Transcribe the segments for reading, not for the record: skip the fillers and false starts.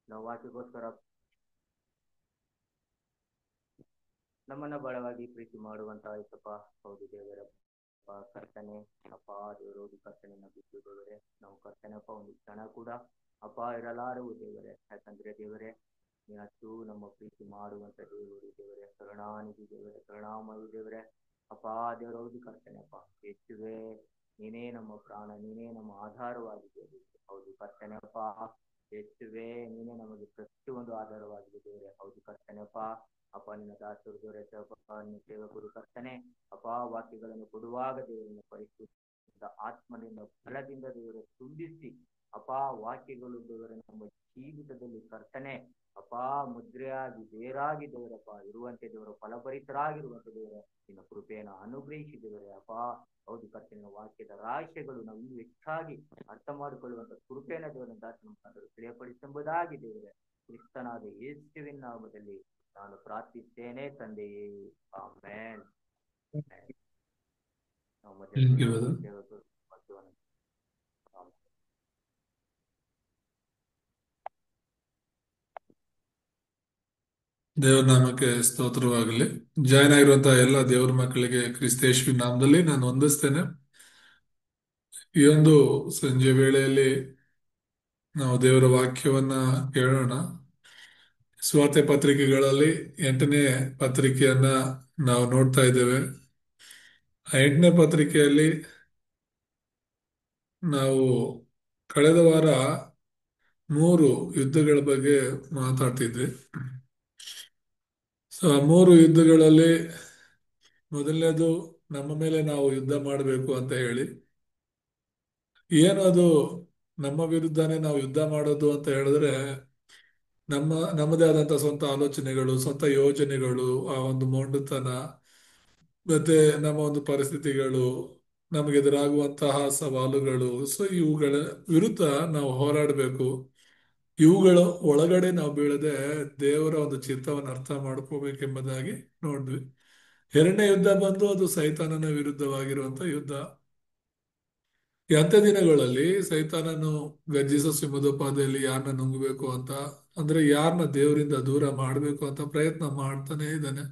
ನಾವು ವಾಕ್ಯಕ್ಕೋಸ್ಕರ ನಮ್ಮನ್ನ ಬಲವಾಗಿ ಪ್ರೀತಿ ಮಾಡುವಂತ ಆಯ್ತಪ್ಪ. ಹೌದು ದೇವರಪ್ಪ, ಕರ್ತನೆ ಅಪ್ಪ, ದೇವರೌದು ಕರ್ತನೆನ ಬಿಟ್ಟು ದೇವರೇ, ನಾವು ಕರ್ತನೆಪ್ಪ ಒಂದು ಕ್ಷಣ ಕೂಡ ಅಪ್ಪ ಇರಲಾರವು ದೇವರೇ. ಯಾಕಂದ್ರೆ ದೇವರೇ, ನೀನಷ್ಟು ನಮ್ಮ ಪ್ರೀತಿ ಮಾಡುವಂತ ದೇವರು ದೇವರೇ, ಕರುಣಾನಿಧಿ ದೇವರೇ, ಕರುಣಾಮಯಿ ದೇವರೇ. ಅಪ್ಪ ದೇವರೌದು ಕರ್ತನೆಪ್ಪ, ಯೇಸುವೇ, ನೀನೇ ನಮ್ಮ ಪ್ರಾಣ, ನೀನೇ ನಮ್ಮ ಆಧಾರವಾಗಿದೆ. ಹೌದು ಕರ್ತನೆಪ್ಪ, ಯೇಸುವೇ, ನೀನೇ ನಮಗೆ ಪ್ರತಿಯೊಂದು ಆಧಾರವಾಗಿದೆ ದೇವರೇ. ಹೌದು ಕರ್ತನೆಪ್ಪ, ಅಪ್ಪ ನಿನ್ನ ದಾಸರು ದೊರೆತಪ್ಪ, ನಿನ್ನ ಸೇವಕರು ಕರ್ತನೆ ಅಪ್ಪ ವಾಕ್ಯಗಳನ್ನು ಕೊಡುವಾಗ ದೇವರನ್ನು ಪರಿಶುದ್ಧ ಆತ್ಮದಿಂದ ಬಲದಿಂದ ದೇವರ ತುಂಬಿಸಿ ಅಪ್ಪ ವಾಕ್ಯಗಳು ದೇವರ ನಮ್ಮ ಜೀವಿತದಲ್ಲಿ ಕರ್ತನೆ ಅಪ್ಪ ಮುದ್ರೆಯಾಗಿ ಬೇರಾಗಿ ದೇವರಪ್ಪ ಇರುವಂತೆ ದೇವರ ಫಲಭರಿತರಾಗಿರುವಂತೆ ದೇವರ ನಿನ್ನ ಕೃಪೆಯನ್ನು ಅನುಗ್ರಹಿಸಿ ದೇವರೇ ಅಪ್ಪ. ಹೌದು ಕರ್ತನ ವಾಕ್ಯದ ರಹಸ್ಯಗಳು ನಾವು ಇನ್ನೂ ಹೆಚ್ಚಾಗಿ ಅರ್ಥ ಮಾಡಿಕೊಳ್ಳುವಂತ ಕೃಪೆಯನ್ನು ದೇವರ ದಾಸನ ಮುಖಾಂತರ ತಿಳಿಯಪಡಿಸೆಂಬುದಾಗಿ ದೇವರೇ, ಕ್ರಿಸ್ತನಾದ ಯೇಸುವಿನ ನಾಮದಲ್ಲಿ ನಾನು ಪ್ರಾರ್ಥಿಸ್ತೇನೆ ತಂದೆಯೇ, ಆಮೆನ್. ನಾವು Thank you, ಮಧ್ಯದಲ್ಲಿ brother. ಸೇವಕರು ಮತ್ತು ಆಮೆನ್. ದೇವರ ನಾಮಕ್ಕೆ ಸ್ತೋತ್ರವಾಗಲಿ. ಜಾಯ್ನ್ ಆಗಿರುವಂತಹ ಎಲ್ಲ ದೇವರ ಮಕ್ಕಳಿಗೆ ಕ್ರಿಸ್ತೇಶ್ವರಿ ನಾಮದಲ್ಲಿ ನಾನು ವಂದಿಸ್ತೇನೆ. ಈ ಒಂದು ಸಂಜೆ ವೇಳೆಯಲ್ಲಿ ನಾವು ದೇವರ ವಾಕ್ಯವನ್ನ ಕೇಳೋಣ. ಸ್ವಾರ್ಥ ಪತ್ರಿಕೆಗಳಲ್ಲಿ 8ನೇ ಪತ್ರಿಕೆಯನ್ನ ನಾವು ನೋಡ್ತಾ ಇದ್ದೇವೆ. ಆ 8ನೇ ಪತ್ರಿಕೆಯಲ್ಲಿ ನಾವು ಕಳೆದ ವಾರ 3 ಯುದ್ಧಗಳ ಬಗ್ಗೆ ಮಾತಾಡ್ತಿದ್ವಿ. ಸೊ ಆ 3 ಯುದ್ಧಗಳಲ್ಲಿ ಮೊದಲನೇದು ನಮ್ಮ ಮೇಲೆ ನಾವು ಯುದ್ಧ ಮಾಡಬೇಕು ಅಂತ ಹೇಳಿ. ಏನದು ನಮ್ಮ ವಿರುದ್ಧನೇ ನಾವು ಯುದ್ಧ ಮಾಡೋದು ಅಂತ ಹೇಳಿದ್ರೆ, ನಮ್ಮದೇ ಆದಂತ ಸ್ವಂತ ಆಲೋಚನೆಗಳು, ಸ್ವಂತ ಯೋಜನೆಗಳು, ಆ ಒಂದು ಮೊಂಡುತನ, ಮತ್ತೆ ನಮ್ಮ ಒಂದು ಪರಿಸ್ಥಿತಿಗಳು, ನಮಗೆ ಎದುರಾಗುವಂತಹ ಸವಾಲುಗಳು. ಸೊ ಇವುಗಳ ವಿರುದ್ಧ ನಾವು ಹೋರಾಡಬೇಕು. ಇವುಗಳ ಒಳಗಡೆ ನಾವು ಬೀಳದೆ ದೇವರ ಒಂದು ಚಿತ್ತವನ್ನು ಅರ್ಥ ಮಾಡ್ಕೋಬೇಕೆಂಬುದಾಗಿ ನೋಡಿದ್ವಿ. 2ನೇ ಯುದ್ಧ ಬಂದು ಅದು ಸೈತಾನನ ವಿರುದ್ಧವಾಗಿರುವಂತ ಯುದ್ಧ. ಈ ಅಂತ್ಯ ದಿನಗಳಲ್ಲಿ ಸೈತಾನನು ಗರ್ಜಿಸೋ ಸಿಂಹದೋಪಾದಿಯಲ್ಲಿ ಯಾರನ್ನ ನುಂಗಬೇಕು ಅಂತ, ಅಂದ್ರೆ ಯಾರನ್ನ ದೇವರಿಂದ ದೂರ ಮಾಡಬೇಕು ಅಂತ ಪ್ರಯತ್ನ ಮಾಡ್ತಾನೆ ಇದ್ದಾನೆ.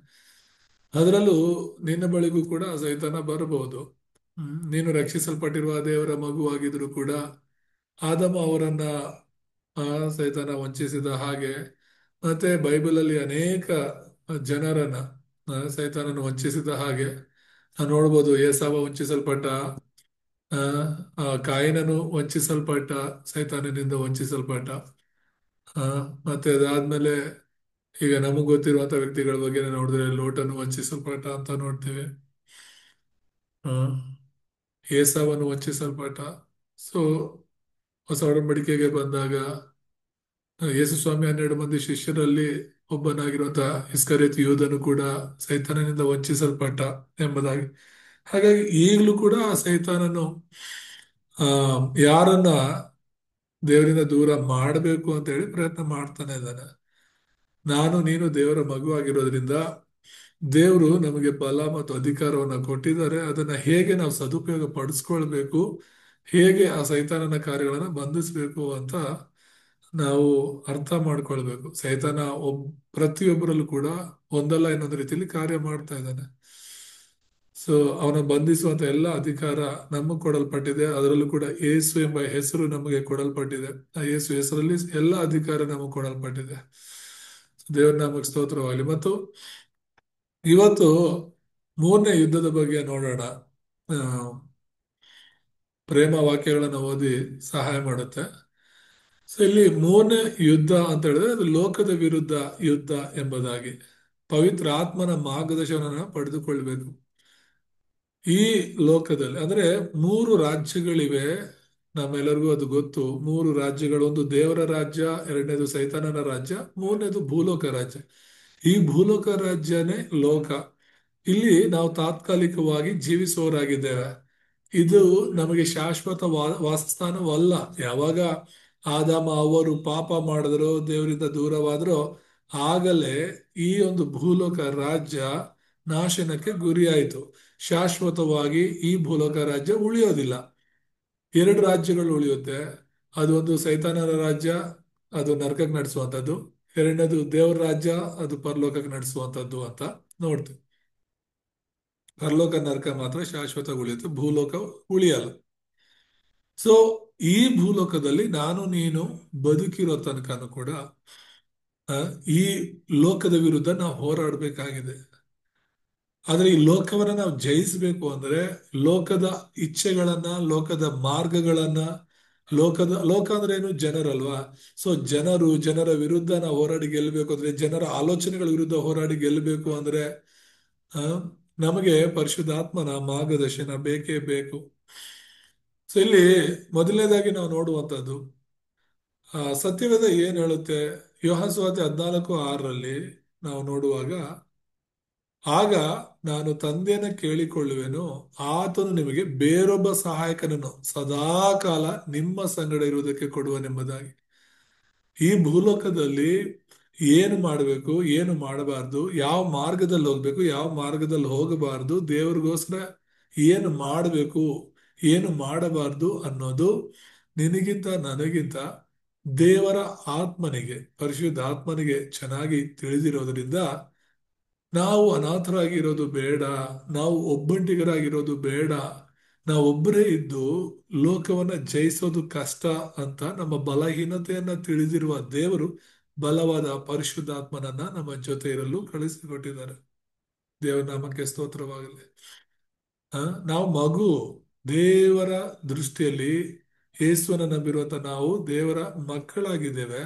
ಅದರಲ್ಲೂ ನಿನ್ನ ಬಳಿಗೂ ಕೂಡ ಸೈತಾನ ಬರಬಹುದು. ನೀನು ರಕ್ಷಿಸಲ್ಪಟ್ಟಿರುವ ದೇವರ ಮಗುವಾಗಿದ್ರು ಕೂಡ ಆದಮ ಅವರನ್ನ ಸೈತಾನ ವಂಚಿಸಿದ ಹಾಗೆ, ಮತ್ತೆ ಬೈಬಲಲ್ಲಿ ಅನೇಕ ಜನರನ್ನ ಸೈತಾನನು ವಂಚಿಸಿದ ಹಾಗೆ ನಾವು ನೋಡ್ಬೋದು. ಏಸಾವ ವಂಚಿಸಲ್ಪಟ್ಟ, ಕಾಯಿನನು ವಂಚಿಸಲ್ಪಟ್ಟ, ಸೈತಾನನಿಂದ ವಂಚಿಸಲ್ಪಟ್ಟ. ಮತ್ತೆ ಅದಾದ್ಮೇಲೆ ಈಗ ನಮಗ್ ಗೊತ್ತಿರುವಂತ ವ್ಯಕ್ತಿಗಳ ಬಗ್ಗೆ ನೋಡಿದ್ರೆ ಲೋಟನು ವಂಚಿಸಲ್ಪಟ್ಟ ಅಂತ ನೋಡ್ತೇವೆ. ಏಸಾವನು ವಂಚಿಸಲ್ಪಟ್ಟ. ಸೊ ಹೊಸ ಒಡಂಬಡಿಕೆಗೆ ಬಂದಾಗ ಯೇಸು ಸ್ವಾಮಿ 12 ಮಂದಿ ಶಿಷ್ಯರಲ್ಲಿ ಒಬ್ಬನಾಗಿರುವಂತಹ ಇಸ್ಕರಿಯೋತ ಯೂದನು ಕೂಡ ಸೈತಾನನಿಂದ ವಂಚಿಸಲ್ಪಟ್ಟ ಎಂಬುದಾಗಿ. ಹಾಗಾಗಿ ಈಗಲೂ ಕೂಡ ಆ ಸೈತಾನನು ಆ ಯಾರನ್ನ ದೇವರಿಂದ ದೂರ ಮಾಡಬೇಕು ಅಂತ ಹೇಳಿ ಪ್ರಯತ್ನ ಮಾಡ್ತಾನೆ ಇದ್ದಾನೆ. ನೀನು ದೇವರ ಮಗುವಾಗಿರೋದ್ರಿಂದ ದೇವರು ನಮಗೆ ಬಲ ಮತ್ತು ಅಧಿಕಾರವನ್ನ ಕೊಟ್ಟಿದ್ದಾರೆ. ಅದನ್ನ ಹೇಗೆ ನಾವು ಸದುಪಯೋಗ ಪಡಿಸ್ಕೊಳ್ಬೇಕು, ಹೇಗೆ ಆ ಸೈತಾನನ ಕಾರ್ಯಗಳನ್ನ ಬಂಧಿಸಬೇಕು ಅಂತ ನಾವು ಅರ್ಥ ಮಾಡ್ಕೊಳ್ಬೇಕು. ಸೈತಾನ ಪ್ರತಿಯೊಬ್ಬರಲ್ಲೂ ಕೂಡ ಒಂದಲ್ಲ ಇನ್ನೊಂದು ರೀತಿಯಲ್ಲಿ ಕಾರ್ಯ ಮಾಡ್ತಾ ಇದ್ದಾನೆ. ಸೊ ಅವನ ಬಂಧಿಸುವಂತ ಎಲ್ಲ ಅಧಿಕಾರ ನಮಗೆ ಕೊಡಲ್ಪಟ್ಟಿದೆ. ಅದರಲ್ಲೂ ಕೂಡ ಯೇಸು ಎಂಬ ಹೆಸರು ನಮಗೆ ಕೊಡಲ್ಪಟ್ಟಿದೆ. ಆ ಯೇಸು ಹೆಸರಲ್ಲಿ ಎಲ್ಲ ಅಧಿಕಾರ ನಮಗೆ ಕೊಡಲ್ಪಟ್ಟಿದೆ. ದೇವರ ನಾಮಕ್ಕೆ ಸ್ತೋತ್ರವಾಗಲಿ. ಮತ್ತು ಇವತ್ತು 3ನೇ ಯುದ್ಧದ ಬಗ್ಗೆ ನೋಡೋಣ. ಆ, ಪ್ರೇಮ ವಾಕ್ಯಗಳನ್ನು ಓದಿ ಸಹಾಯ ಮಾಡುತ್ತೆ. ಸೊ ಇಲ್ಲಿ 3ನೇ ಯುದ್ಧ ಅಂತ ಹೇಳಿದ್ರೆ ಅದು ಲೋಕದ ವಿರುದ್ಧ ಯುದ್ಧ ಎಂಬುದಾಗಿ. ಪವಿತ್ರ ಆತ್ಮನ ಮಾರ್ಗದರ್ಶನ ಪಡೆದುಕೊಳ್ಬೇಕು. ಈ ಲೋಕದಲ್ಲಿ ಅಂದ್ರೆ 3 ರಾಜ್ಯಗಳಿವೆ. ನಮ್ಮೆಲ್ಲರಿಗೂ ಅದು ಗೊತ್ತು. 3 ರಾಜ್ಯಗಳು, ಒಂದು ದೇವರ ರಾಜ್ಯ, 2ನೇದು ಸೈತಾನನ ರಾಜ್ಯ, 3ನೇದು ಭೂಲೋಕ ರಾಜ್ಯ. ಈ ಭೂಲೋಕ ರಾಜ್ಯನೇ ಲೋಕ. ಇಲ್ಲಿ ನಾವು ತಾತ್ಕಾಲಿಕವಾಗಿ ಜೀವಿಸುವವರಾಗಿದ್ದೇವೆ. ಇದು ನಮಗೆ ಶಾಶ್ವತ ವಾಸಸ್ಥಾನವಲ್ಲ. ಯಾವಾಗ ಆದಾಮ ಅವರು ಪಾಪ ಮಾಡಿದ್ರೋ, ದೇವರಿಂದ ದೂರವಾದ್ರೋ, ಆಗಲೇ ಈ ಒಂದು ಭೂಲೋಕ ರಾಜ್ಯ ನಾಶನಕ್ಕೆ ಗುರಿಯಾಯಿತು. ಶಾಶ್ವತವಾಗಿ ಈ ಭೂಲೋಕ ರಾಜ್ಯ ಉಳಿಯೋದಿಲ್ಲ. 2 ರಾಜ್ಯಗಳು ಉಳಿಯುತ್ತೆ. ಅದು ಒಂದು ಸೈತಾನನ ರಾಜ್ಯ, ಅದು ನರಕಕ್ಕೆ ನಡೆಸುವಂಥದ್ದು. ಎರಡನೇದು ದೇವರ ರಾಜ್ಯ, ಅದು ಪರಲೋಕಕ್ಕೆ ನಡೆಸುವಂಥದ್ದು ಅಂತ ನೋಡ್ತೀವಿ. ಪರಲೋಕ ನರಕ ಮಾತ್ರ ಶಾಶ್ವತ ಉಳಿಯುತ್ತೆ, ಭೂಲೋಕ ಉಳಿಯಲ್ಲ. ಸೊ ಈ ಭೂಲೋಕದಲ್ಲಿ ನಾನು ನೀನು ಬದುಕಿರೋ ತನಕನೂ ಕೂಡ ಆ, ಈ ಲೋಕದ ವಿರುದ್ಧ ನಾವು ಹೋರಾಡಬೇಕಾಗಿದೆ. ಆದ್ರೆ ಈ ಲೋಕವನ್ನ ನಾವು ಜಯಿಸಬೇಕು ಅಂದ್ರೆ ಲೋಕದ ಇಚ್ಛೆಗಳನ್ನ, ಲೋಕದ ಮಾರ್ಗಗಳನ್ನ, ಲೋಕ ಅಂದ್ರೆ ಏನು? ಜನರಲ್ವಾ? ಸೊ ಜನರ ವಿರುದ್ಧ ನಾವು ಹೋರಾಡಿ ಗೆಲ್ಲಬೇಕು ಅಂದ್ರೆ, ಜನರ ಆಲೋಚನೆಗಳ ವಿರುದ್ಧ ಹೋರಾಡಿ ಗೆಲ್ಲಬೇಕು ಅಂದ್ರೆ ಆ, ನಮಗೆ ಪರಿಶುದ್ಧಾತ್ಮನ ಮಾರ್ಗದರ್ಶನ ಬೇಕೇ ಬೇಕು. ಸೊ ಇಲ್ಲಿ ಮೊದಲನೇದಾಗಿ ನಾವು ನೋಡುವಂತದ್ದು ಸತ್ಯವೇದ ಏನ್ ಹೇಳುತ್ತೆ. ಯೋಹಾನ ಸುವಾರ್ತೆ 14:6 ನಾವು ನೋಡುವಾಗ, ಆಗ ನಾನು ತಂದೆಯನ್ನ ಕೇಳಿಕೊಳ್ಳುವೆನು, ಆತನು ನಿಮಗೆ ಬೇರೊಬ್ಬ ಸಹಾಯಕನನ್ನು ಸದಾಕಾಲ ನಿಮ್ಮ ಸಂಗಡ ಇರುವುದಕ್ಕೆ ಕೊಡುವನೆಂಬುದಾಗಿ. ಈ ಭೂಲೋಕದಲ್ಲಿ ಏನು ಮಾಡಬೇಕು, ಏನು ಮಾಡಬಾರ್ದು, ಯಾವ ಮಾರ್ಗದಲ್ಲಿ ಹೋಗ್ಬೇಕು, ಯಾವ ಮಾರ್ಗದಲ್ಲಿ ಹೋಗಬಾರ್ದು, ದೇವರಿಗೋಸ್ಕರ ಏನು ಮಾಡಬೇಕು, ಏನು ಮಾಡಬಾರ್ದು ಅನ್ನೋದು ನಿನಗಿಂತ ನನಗಿಂತ ದೇವರ ಆತ್ಮನಿಗೆ, ಪರಿಶುದ್ಧ ಆತ್ಮನಿಗೆ ಚೆನ್ನಾಗಿ ತಿಳಿದಿರೋದ್ರಿಂದ ನಾವು ಅನಾಥರಾಗಿರೋದು ಬೇಡ, ನಾವು ಒಬ್ಬಂಟಿಗರಾಗಿರೋದು ಬೇಡ, ನಾವು ಒಬ್ಬರೇ ಇದ್ದು ಲೋಕವನ್ನ ಜಯಿಸೋದು ಕಷ್ಟ ಅಂತ ನಮ್ಮ ಬಲಹೀನತೆಯನ್ನ ತಿಳಿದಿರುವ ದೇವರು ಬಲವಾದ ಪರಿಶುದ್ಧಾತ್ಮನನ್ನ ನಮ್ಮ ಜೊತೆ ಇರಲು ಕಳಿಸಿಕೊಟ್ಟಿದ್ದಾರೆ. ದೇವರ ನಾಮಕ್ಕೆ ಸ್ತೋತ್ರವಾಗಲಿ. ಆ, ನಾವು ಮಗು, ದೇವರ ದೃಷ್ಟಿಯಲ್ಲಿ ಯೇಸುವನ್ನ ನಂಬಿರುವಂತ ನಾವು ದೇವರ ಮಕ್ಕಳಾಗಿದ್ದೇವೆ.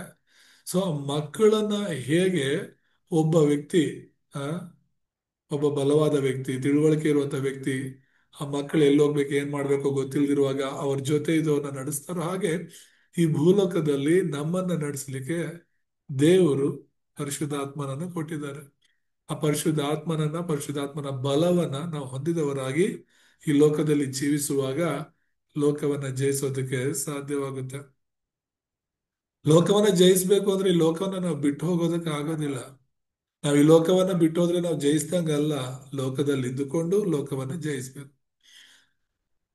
ಸೊ ಆ ಮಕ್ಕಳನ್ನ ಹೇಗೆ ಒಬ್ಬ ವ್ಯಕ್ತಿ, ಆ ಒಬ್ಬ ಬಲವಾದ ವ್ಯಕ್ತಿ, ತಿಳುವಳಿಕೆ ಇರುವಂತ ವ್ಯಕ್ತಿ, ಆ ಮಕ್ಕಳು ಎಲ್ಲಿ ಹೋಗ್ಬೇಕು, ಏನ್ ಮಾಡ್ಬೇಕು ಗೊತ್ತಿಲ್ದಿರುವಾಗ ಅವ್ರ ಜೊತೆ ಇದ್ದವ್ರನ್ನ ನಡೆಸ್ತಾರೋ, ಹಾಗೆ ಈ ಭೂಲೋಕದಲ್ಲಿ ನಮ್ಮನ್ನ ನಡೆಸಲಿಕ್ಕೆ ದೇವರು ಪರಿಶುದ್ಧಾತ್ಮನನ್ನು ಕೊಟ್ಟಿದ್ದಾರೆ. ಆ ಪರಿಶುದ್ಧಾತ್ಮನ ಬಲವನ್ನ ನಾವು ಹೊಂದಿದವರಾಗಿ ಈ ಲೋಕದಲ್ಲಿ ಜೀವಿಸುವಾಗ ಲೋಕವನ್ನ ಜಯಿಸೋದಕ್ಕೆ ಸಾಧ್ಯವಾಗುತ್ತೆ. ಲೋಕವನ್ನ ಜಯಿಸ್ಬೇಕು ಅಂದ್ರೆ ಈ ಲೋಕವನ್ನ ನಾವು ಬಿಟ್ಟು ಹೋಗೋದಕ್ಕೆ ಆಗೋದಿಲ್ಲ. ನಾವು ಈ ಲೋಕವನ್ನ ಬಿಟ್ಟು ಹೋದ್ರೆ ನಾವು ಜಯಿಸ್ದಂಗಲ್ಲ, ಲೋಕದಲ್ಲಿ ಇದ್ದುಕೊಂಡು ಲೋಕವನ್ನ ಜಯಿಸ್ಬೇಕು.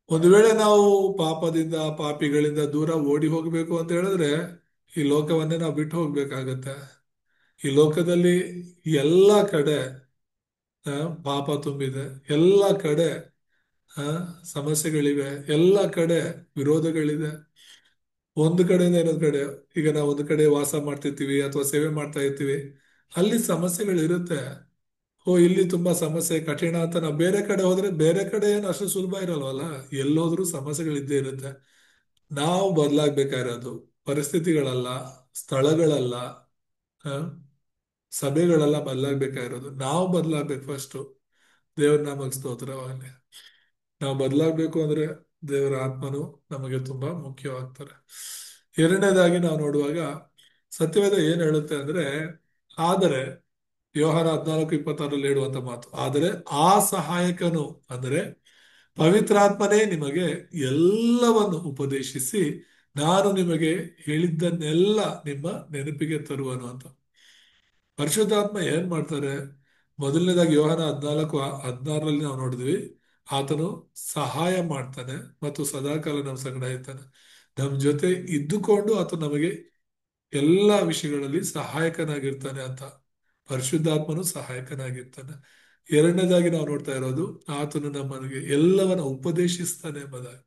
ಒಂದು ವೇಳೆ ನಾವು ಪಾಪದಿಂದ, ಪಾಪಿಗಳಿಂದ ದೂರ ಓಡಿ ಹೋಗ್ಬೇಕು ಅಂತ ಹೇಳಿದ್ರೆ ಈ ಲೋಕವನ್ನೇ ನಾವು ಬಿಟ್ಟು ಹೋಗ್ಬೇಕಾಗತ್ತೆ. ಈ ಲೋಕದಲ್ಲಿ ಎಲ್ಲ ಕಡೆ ಆ, ಪಾಪ ತುಂಬಿದೆ, ಎಲ್ಲ ಕಡೆ ಆ, ಸಮಸ್ಯೆಗಳಿವೆ, ಎಲ್ಲ ಕಡೆ ವಿರೋಧಗಳಿದೆ. ಒಂದು ಕಡೆಯಿಂದ ಇನ್ನೊಂದು ಕಡೆ, ಈಗ ನಾವು ಒಂದು ಕಡೆ ವಾಸ ಮಾಡ್ತಿರ್ತೀವಿ ಅಥವಾ ಸೇವೆ ಮಾಡ್ತಾ ಇರ್ತೀವಿ, ಅಲ್ಲಿ ಸಮಸ್ಯೆಗಳಿರುತ್ತೆ. ಓ ಇಲ್ಲಿ ತುಂಬಾ ಸಮಸ್ಯೆ ಕಠಿಣ ಅಂತ ನಾವು ಬೇರೆ ಕಡೆ ಹೋದ್ರೆ, ಬೇರೆ ಕಡೆ ಏನು ಅಷ್ಟು ಸುಲಭ ಇರಲ್ವಲ್ಲ, ಎಲ್ಲೋದ್ರೂ ಸಮಸ್ಯೆಗಳಿದ್ದೇ ಇರುತ್ತೆ. ನಾವು ಬದಲಾಗ್ಬೇಕಾಗಿರೋದು ಪರಿಸ್ಥಿತಿಗಳಲ್ಲ, ಸ್ಥಳಗಳಲ್ಲ, ಆ, ಸಭೆಗಳೆಲ್ಲ ಬದಲಾಗ್ಬೇಕಾಗಿರೋದು ನಾವು ಬದಲಾಗ್ಬೇಕು ಫಸ್ಟ್. ದೇವ್ರ ನಾಮಕ್ಕೆ ಸ್ತೋತ್ರವಾಗಲಿ. ನಾವು ಬದಲಾಗ್ಬೇಕು ಅಂದ್ರೆ ದೇವರ ಆತ್ಮನು ನಮಗೆ ತುಂಬಾ ಮುಖ್ಯವಾಗ್ತಾರೆ. ಎರಡನೇದಾಗಿ ನಾವು ನೋಡುವಾಗ ಸತ್ಯವೇದ ಏನ್ ಹೇಳುತ್ತೆ ಅಂದ್ರೆ, ಆದರೆ ಯೋಹಾನ 14:26 ಹೇಳುವಂತ ಮಾತು, ಆದರೆ ಆ ಸಹಾಯಕನು ಅಂದ್ರೆ ಪವಿತ್ರಾತ್ಮನೇ ನಿಮಗೆ ಎಲ್ಲವನ್ನು ಉಪದೇಶಿಸಿ ನಾನು ನಿಮಗೆ ಹೇಳಿದ್ದನ್ನೆಲ್ಲ ನಿಮ್ಮ ನೆನಪಿಗೆ ತರುವನು ಅಂತ. ಪರಿಶುದ್ಧಾತ್ಮ ಏನ್ ಮಾಡ್ತಾರೆ? ಮೊದಲನೇದಾಗಿ ಯೋಹಾನ 14:16 ನಾವು ನೋಡಿದ್ವಿ, ಆತನು ಸಹಾಯ ಮಾಡ್ತಾನೆ ಮತ್ತು ಸದಾಕಾಲ ನಮ್ಮ ಸಂಗಡ ಇರ್ತಾನೆ. ನಮ್ಮ ಜೊತೆ ಇದ್ದುಕೊಂಡು ಆತ ನಮಗೆ ಎಲ್ಲಾ ವಿಷಯಗಳಲ್ಲಿ ಸಹಾಯಕನಾಗಿರ್ತಾನೆ ಅಂತ. ಪರಿಶುದ್ಧಾತ್ಮನು ಸಹಾಯಕನಾಗಿರ್ತಾನೆ. ಎರಡನೇದಾಗಿ ನಾವು ನೋಡ್ತಾ ಇರೋದು, ಆತನು ನಮಗೆ ಎಲ್ಲವನ್ನ ಉಪದೇಶಿಸ್ತಾನೆ ಎಂಬುದಾಗಿ.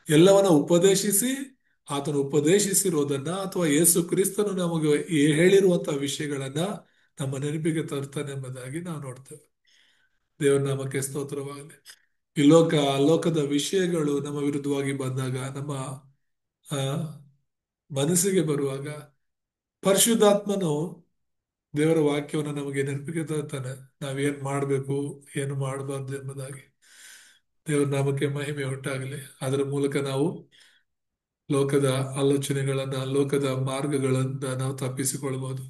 ಎಲ್ಲವನ್ನ ಉಪದೇಶಿಸಿ, ಆತನು ಉಪದೇಶಿಸಿರೋದನ್ನ ಅಥವಾ ಯೇಸು ಕ್ರಿಸ್ತನು ನಮಗೆ ಹೇಳಿರುವಂತಹ ವಿಷಯಗಳನ್ನ ನಮ್ಮ ನೆನಪಿಗೆ ತರ್ತಾನೆ ಎಂಬುದಾಗಿ ನಾವು ನೋಡ್ತೇವೆ. ದೇವರ ನಾಮಕ್ಕೆ ಸ್ತೋತ್ರವಾಗಲಿ. ಈ ಲೋಕದ ವಿಷಯಗಳು ನಮ್ಮ ವಿರುದ್ಧವಾಗಿ ಬಂದಾಗ, ನಮ್ಮ ಆ ಮನಸ್ಸಿಗೆ ಬರುವಾಗ ಪರಿಶುದ್ಧಾತ್ಮನು ದೇವರ ವಾಕ್ಯವನ್ನು ನಮಗೆ ನೆನಪಿಗೆ ತರ್ತಾನೆ, ನಾವೇನ್ ಮಾಡ್ಬೇಕು, ಏನು ಮಾಡಬಾರ್ದು ಎಂಬುದಾಗಿ. ದೇವರ ನಾಮಕ್ಕೆ ಮಹಿಮೆ ಉಂಟಾಗಲಿ. ಅದರ ಮೂಲಕ ನಾವು ಲೋಕದ ಆಲೋಚನೆಗಳನ್ನ, ಲೋಕದ ಮಾರ್ಗಗಳನ್ನ ನಾವು ತಪ್ಪಿಸಿಕೊಳ್ಬಹುದು.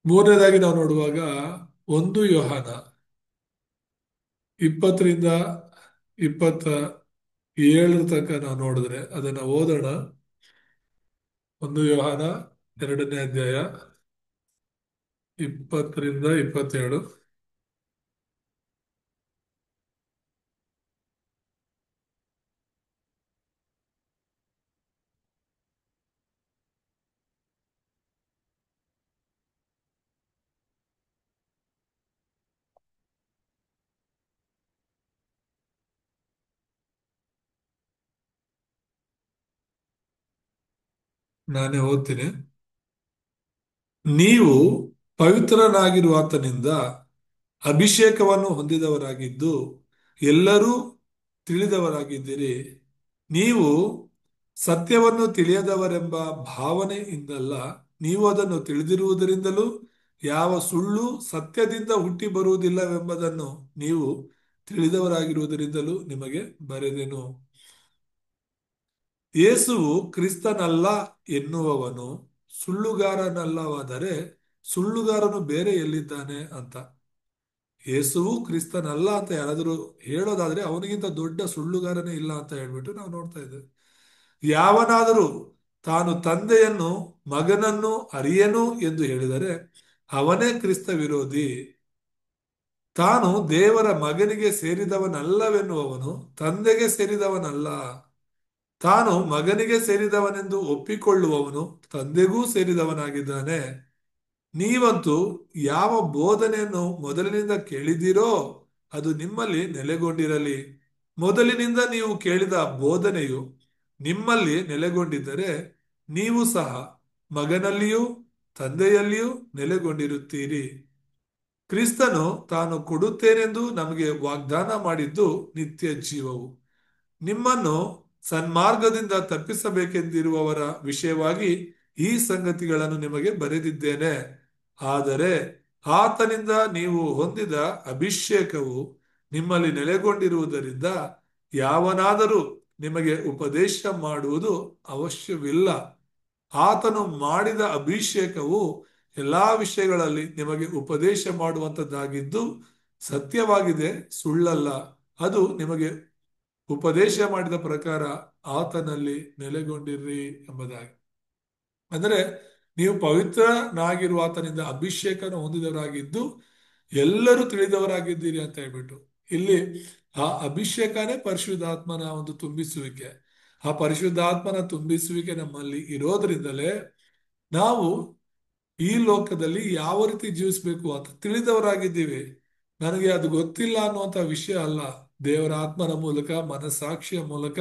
ಮೂರನೇದಾಗಿ ನಾವು ನೋಡುವಾಗ 1 ಯೋಹಾನ 20-27 ತನಕ ನಾವು ನೋಡಿದ್ರೆ ಅದನ್ನ ಓದೋಣ. 1 ಯೋಹಾನ 2ನೇ ಅಧ್ಯಾಯ 20-27. ನಾನೇ ಓದ್ತೀನಿ. ನೀವು ಪವಿತ್ರನಾಗಿರುವ ಆತನಿಂದ ಅಭಿಷೇಕವನ್ನು ಹೊಂದಿದವರಾಗಿದ್ದು ಎಲ್ಲರೂ ತಿಳಿದವರಾಗಿದ್ದೀರಿ. ನೀವು ಸತ್ಯವನ್ನು ತಿಳಿಯದವರೆಂಬ ಭಾವನೆಯಿಂದಲ್ಲ, ನೀವು ಅದನ್ನು ತಿಳಿದಿರುವುದರಿಂದಲೂ ಯಾವ ಸುಳ್ಳು ಸತ್ಯದಿಂದ ಹುಟ್ಟಿ ಬರುವುದಿಲ್ಲವೆಂಬುದನ್ನು ನೀವು ತಿಳಿದವರಾಗಿರುವುದರಿಂದಲೂ ನಿಮಗೆ ಬರೆದೆನು. ಯೇಸುವು ಕ್ರಿಸ್ತನಲ್ಲ ಎನ್ನುವವನು ಸುಳ್ಳುಗಾರನಲ್ಲವಾದರೆ ಸುಳ್ಳುಗಾರನು ಬೇರೆ ಎಲ್ಲಿದ್ದಾನೆ ಅಂತ. ಯೇಸುವು ಕ್ರಿಸ್ತನಲ್ಲ ಅಂತ ಯಾರಾದರೂ ಹೇಳೋದಾದ್ರೆ ಅವನಿಗಿಂತ ದೊಡ್ಡ ಸುಳ್ಳುಗಾರನೇ ಇಲ್ಲ ಅಂತ ಹೇಳ್ಬಿಟ್ಟು ನಾವು ನೋಡ್ತಾ ಇದ್ದೇವೆ. ಯಾವನಾದರೂ ತಾನು ತಂದೆಯನ್ನು ಮಗನನ್ನು ಅರಿಯನು ಎಂದು ಹೇಳಿದರೆ ಅವನೇ ಕ್ರಿಸ್ತ ವಿರೋಧಿ. ತಾನು ದೇವರ ಮಗನಿಗೆ ಸೇರಿದವನಲ್ಲವೆನ್ನುವವನು ತಂದೆಗೆ ಸೇರಿದವನಲ್ಲ. ತಾನು ಮಗನಿಗೆ ಸೇರಿದವನೆಂದು ಒಪ್ಪಿಕೊಳ್ಳುವವನು ತಂದೆಗೂ ಸೇರಿದವನಾಗಿದ್ದಾನೆ. ನೀವಂತೂ ಯಾವ ಬೋಧನೆಯನ್ನು ಮೊದಲಿನಿಂದ ಕೇಳಿದಿರೋ ಅದು ನಿಮ್ಮಲ್ಲಿ ನೆಲೆಗೊಂಡಿರಲಿ. ಮೊದಲಿನಿಂದ ನೀವು ಕೇಳಿದ ಬೋಧನೆಯು ನಿಮ್ಮಲ್ಲಿ ನೆಲೆಗೊಂಡಿದ್ದರೆ ನೀವು ಸಹ ಮಗನಲ್ಲಿಯೂ ತಂದೆಯಲ್ಲಿಯೂ ನೆಲೆಗೊಂಡಿರುತ್ತೀರಿ. ಕ್ರಿಸ್ತನು ತಾನು ಕೊಡುತ್ತೇನೆಂದು ನಮಗೆ ವಾಗ್ದಾನ ಮಾಡಿದ್ದು ನಿತ್ಯ ಜೀವವು. ನಿಮ್ಮನ್ನು ಸನ್ಮಾರ್ಗದಿಂದ ತಪ್ಪಿಸಬೇಕೆಂದಿರುವವರ ವಿಷಯವಾಗಿ ಈ ಸಂಗತಿಗಳನ್ನು ನಿಮಗೆ ಬರೆದಿದ್ದೇನೆ. ಆದರೆ ಆತನಿಂದ ನೀವು ಹೊಂದಿದ ಅಭಿಷೇಕವು ನಿಮ್ಮಲ್ಲಿ ನೆಲೆಗೊಂಡಿರುವುದರಿಂದ ಯಾವನಾದರೂ ನಿಮಗೆ ಉಪದೇಶ ಮಾಡುವುದು ಅವಶ್ಯವಿಲ್ಲ. ಆತನು ಮಾಡಿದ ಅಭಿಷೇಕವು ಎಲ್ಲಾ ವಿಷಯಗಳಲ್ಲಿ ನಿಮಗೆ ಉಪದೇಶ ಮಾಡುವಂತದ್ದಾಗಿದ್ದು ಸತ್ಯವಾಗಿದೆ, ಸುಳ್ಳಲ್ಲ. ಅದು ನಿಮಗೆ ಉಪದೇಶ ಮಾಡಿದ ಪ್ರಕಾರ ಆತನಲ್ಲಿ ನೆಲೆಗೊಂಡಿರ್ರಿ ಎಂಬುದಾಗಿ. ಅಂದರೆ ನೀವು ಪವಿತ್ರನಾಗಿರುವ ಆತನಿಂದ ಅಭಿಷೇಕನ ಹೊಂದಿದವರಾಗಿದ್ದು ಎಲ್ಲರೂ ತಿಳಿದವರಾಗಿದ್ದೀರಿ ಅಂತ ಹೇಳ್ಬಿಟ್ಟು ಇಲ್ಲಿ ಆ ಅಭಿಷೇಕನೇ ಪರಿಶುದ್ಧಾತ್ಮನ ಒಂದು ತುಂಬಿಸುವಿಕೆ. ಆ ಪರಿಶುದ್ಧಾತ್ಮನ ತುಂಬಿಸುವಿಕೆ ನಮ್ಮಲ್ಲಿ ಇರೋದ್ರಿಂದಲೇ ನಾವು ಈ ಲೋಕದಲ್ಲಿ ಯಾವ ರೀತಿ ಜೀವಿಸ್ಬೇಕು ಅಂತ ತಿಳಿದವರಾಗಿದ್ದೀವಿ. ನನಗೆ ಅದು ಗೊತ್ತಿಲ್ಲ ಅನ್ನುವಂಥ ವಿಷಯ ಅಲ್ಲ. ದೇವರ ಆತ್ಮನ ಮೂಲಕ ಮನಸ್ಸಾಕ್ಷಿಯ ಮೂಲಕ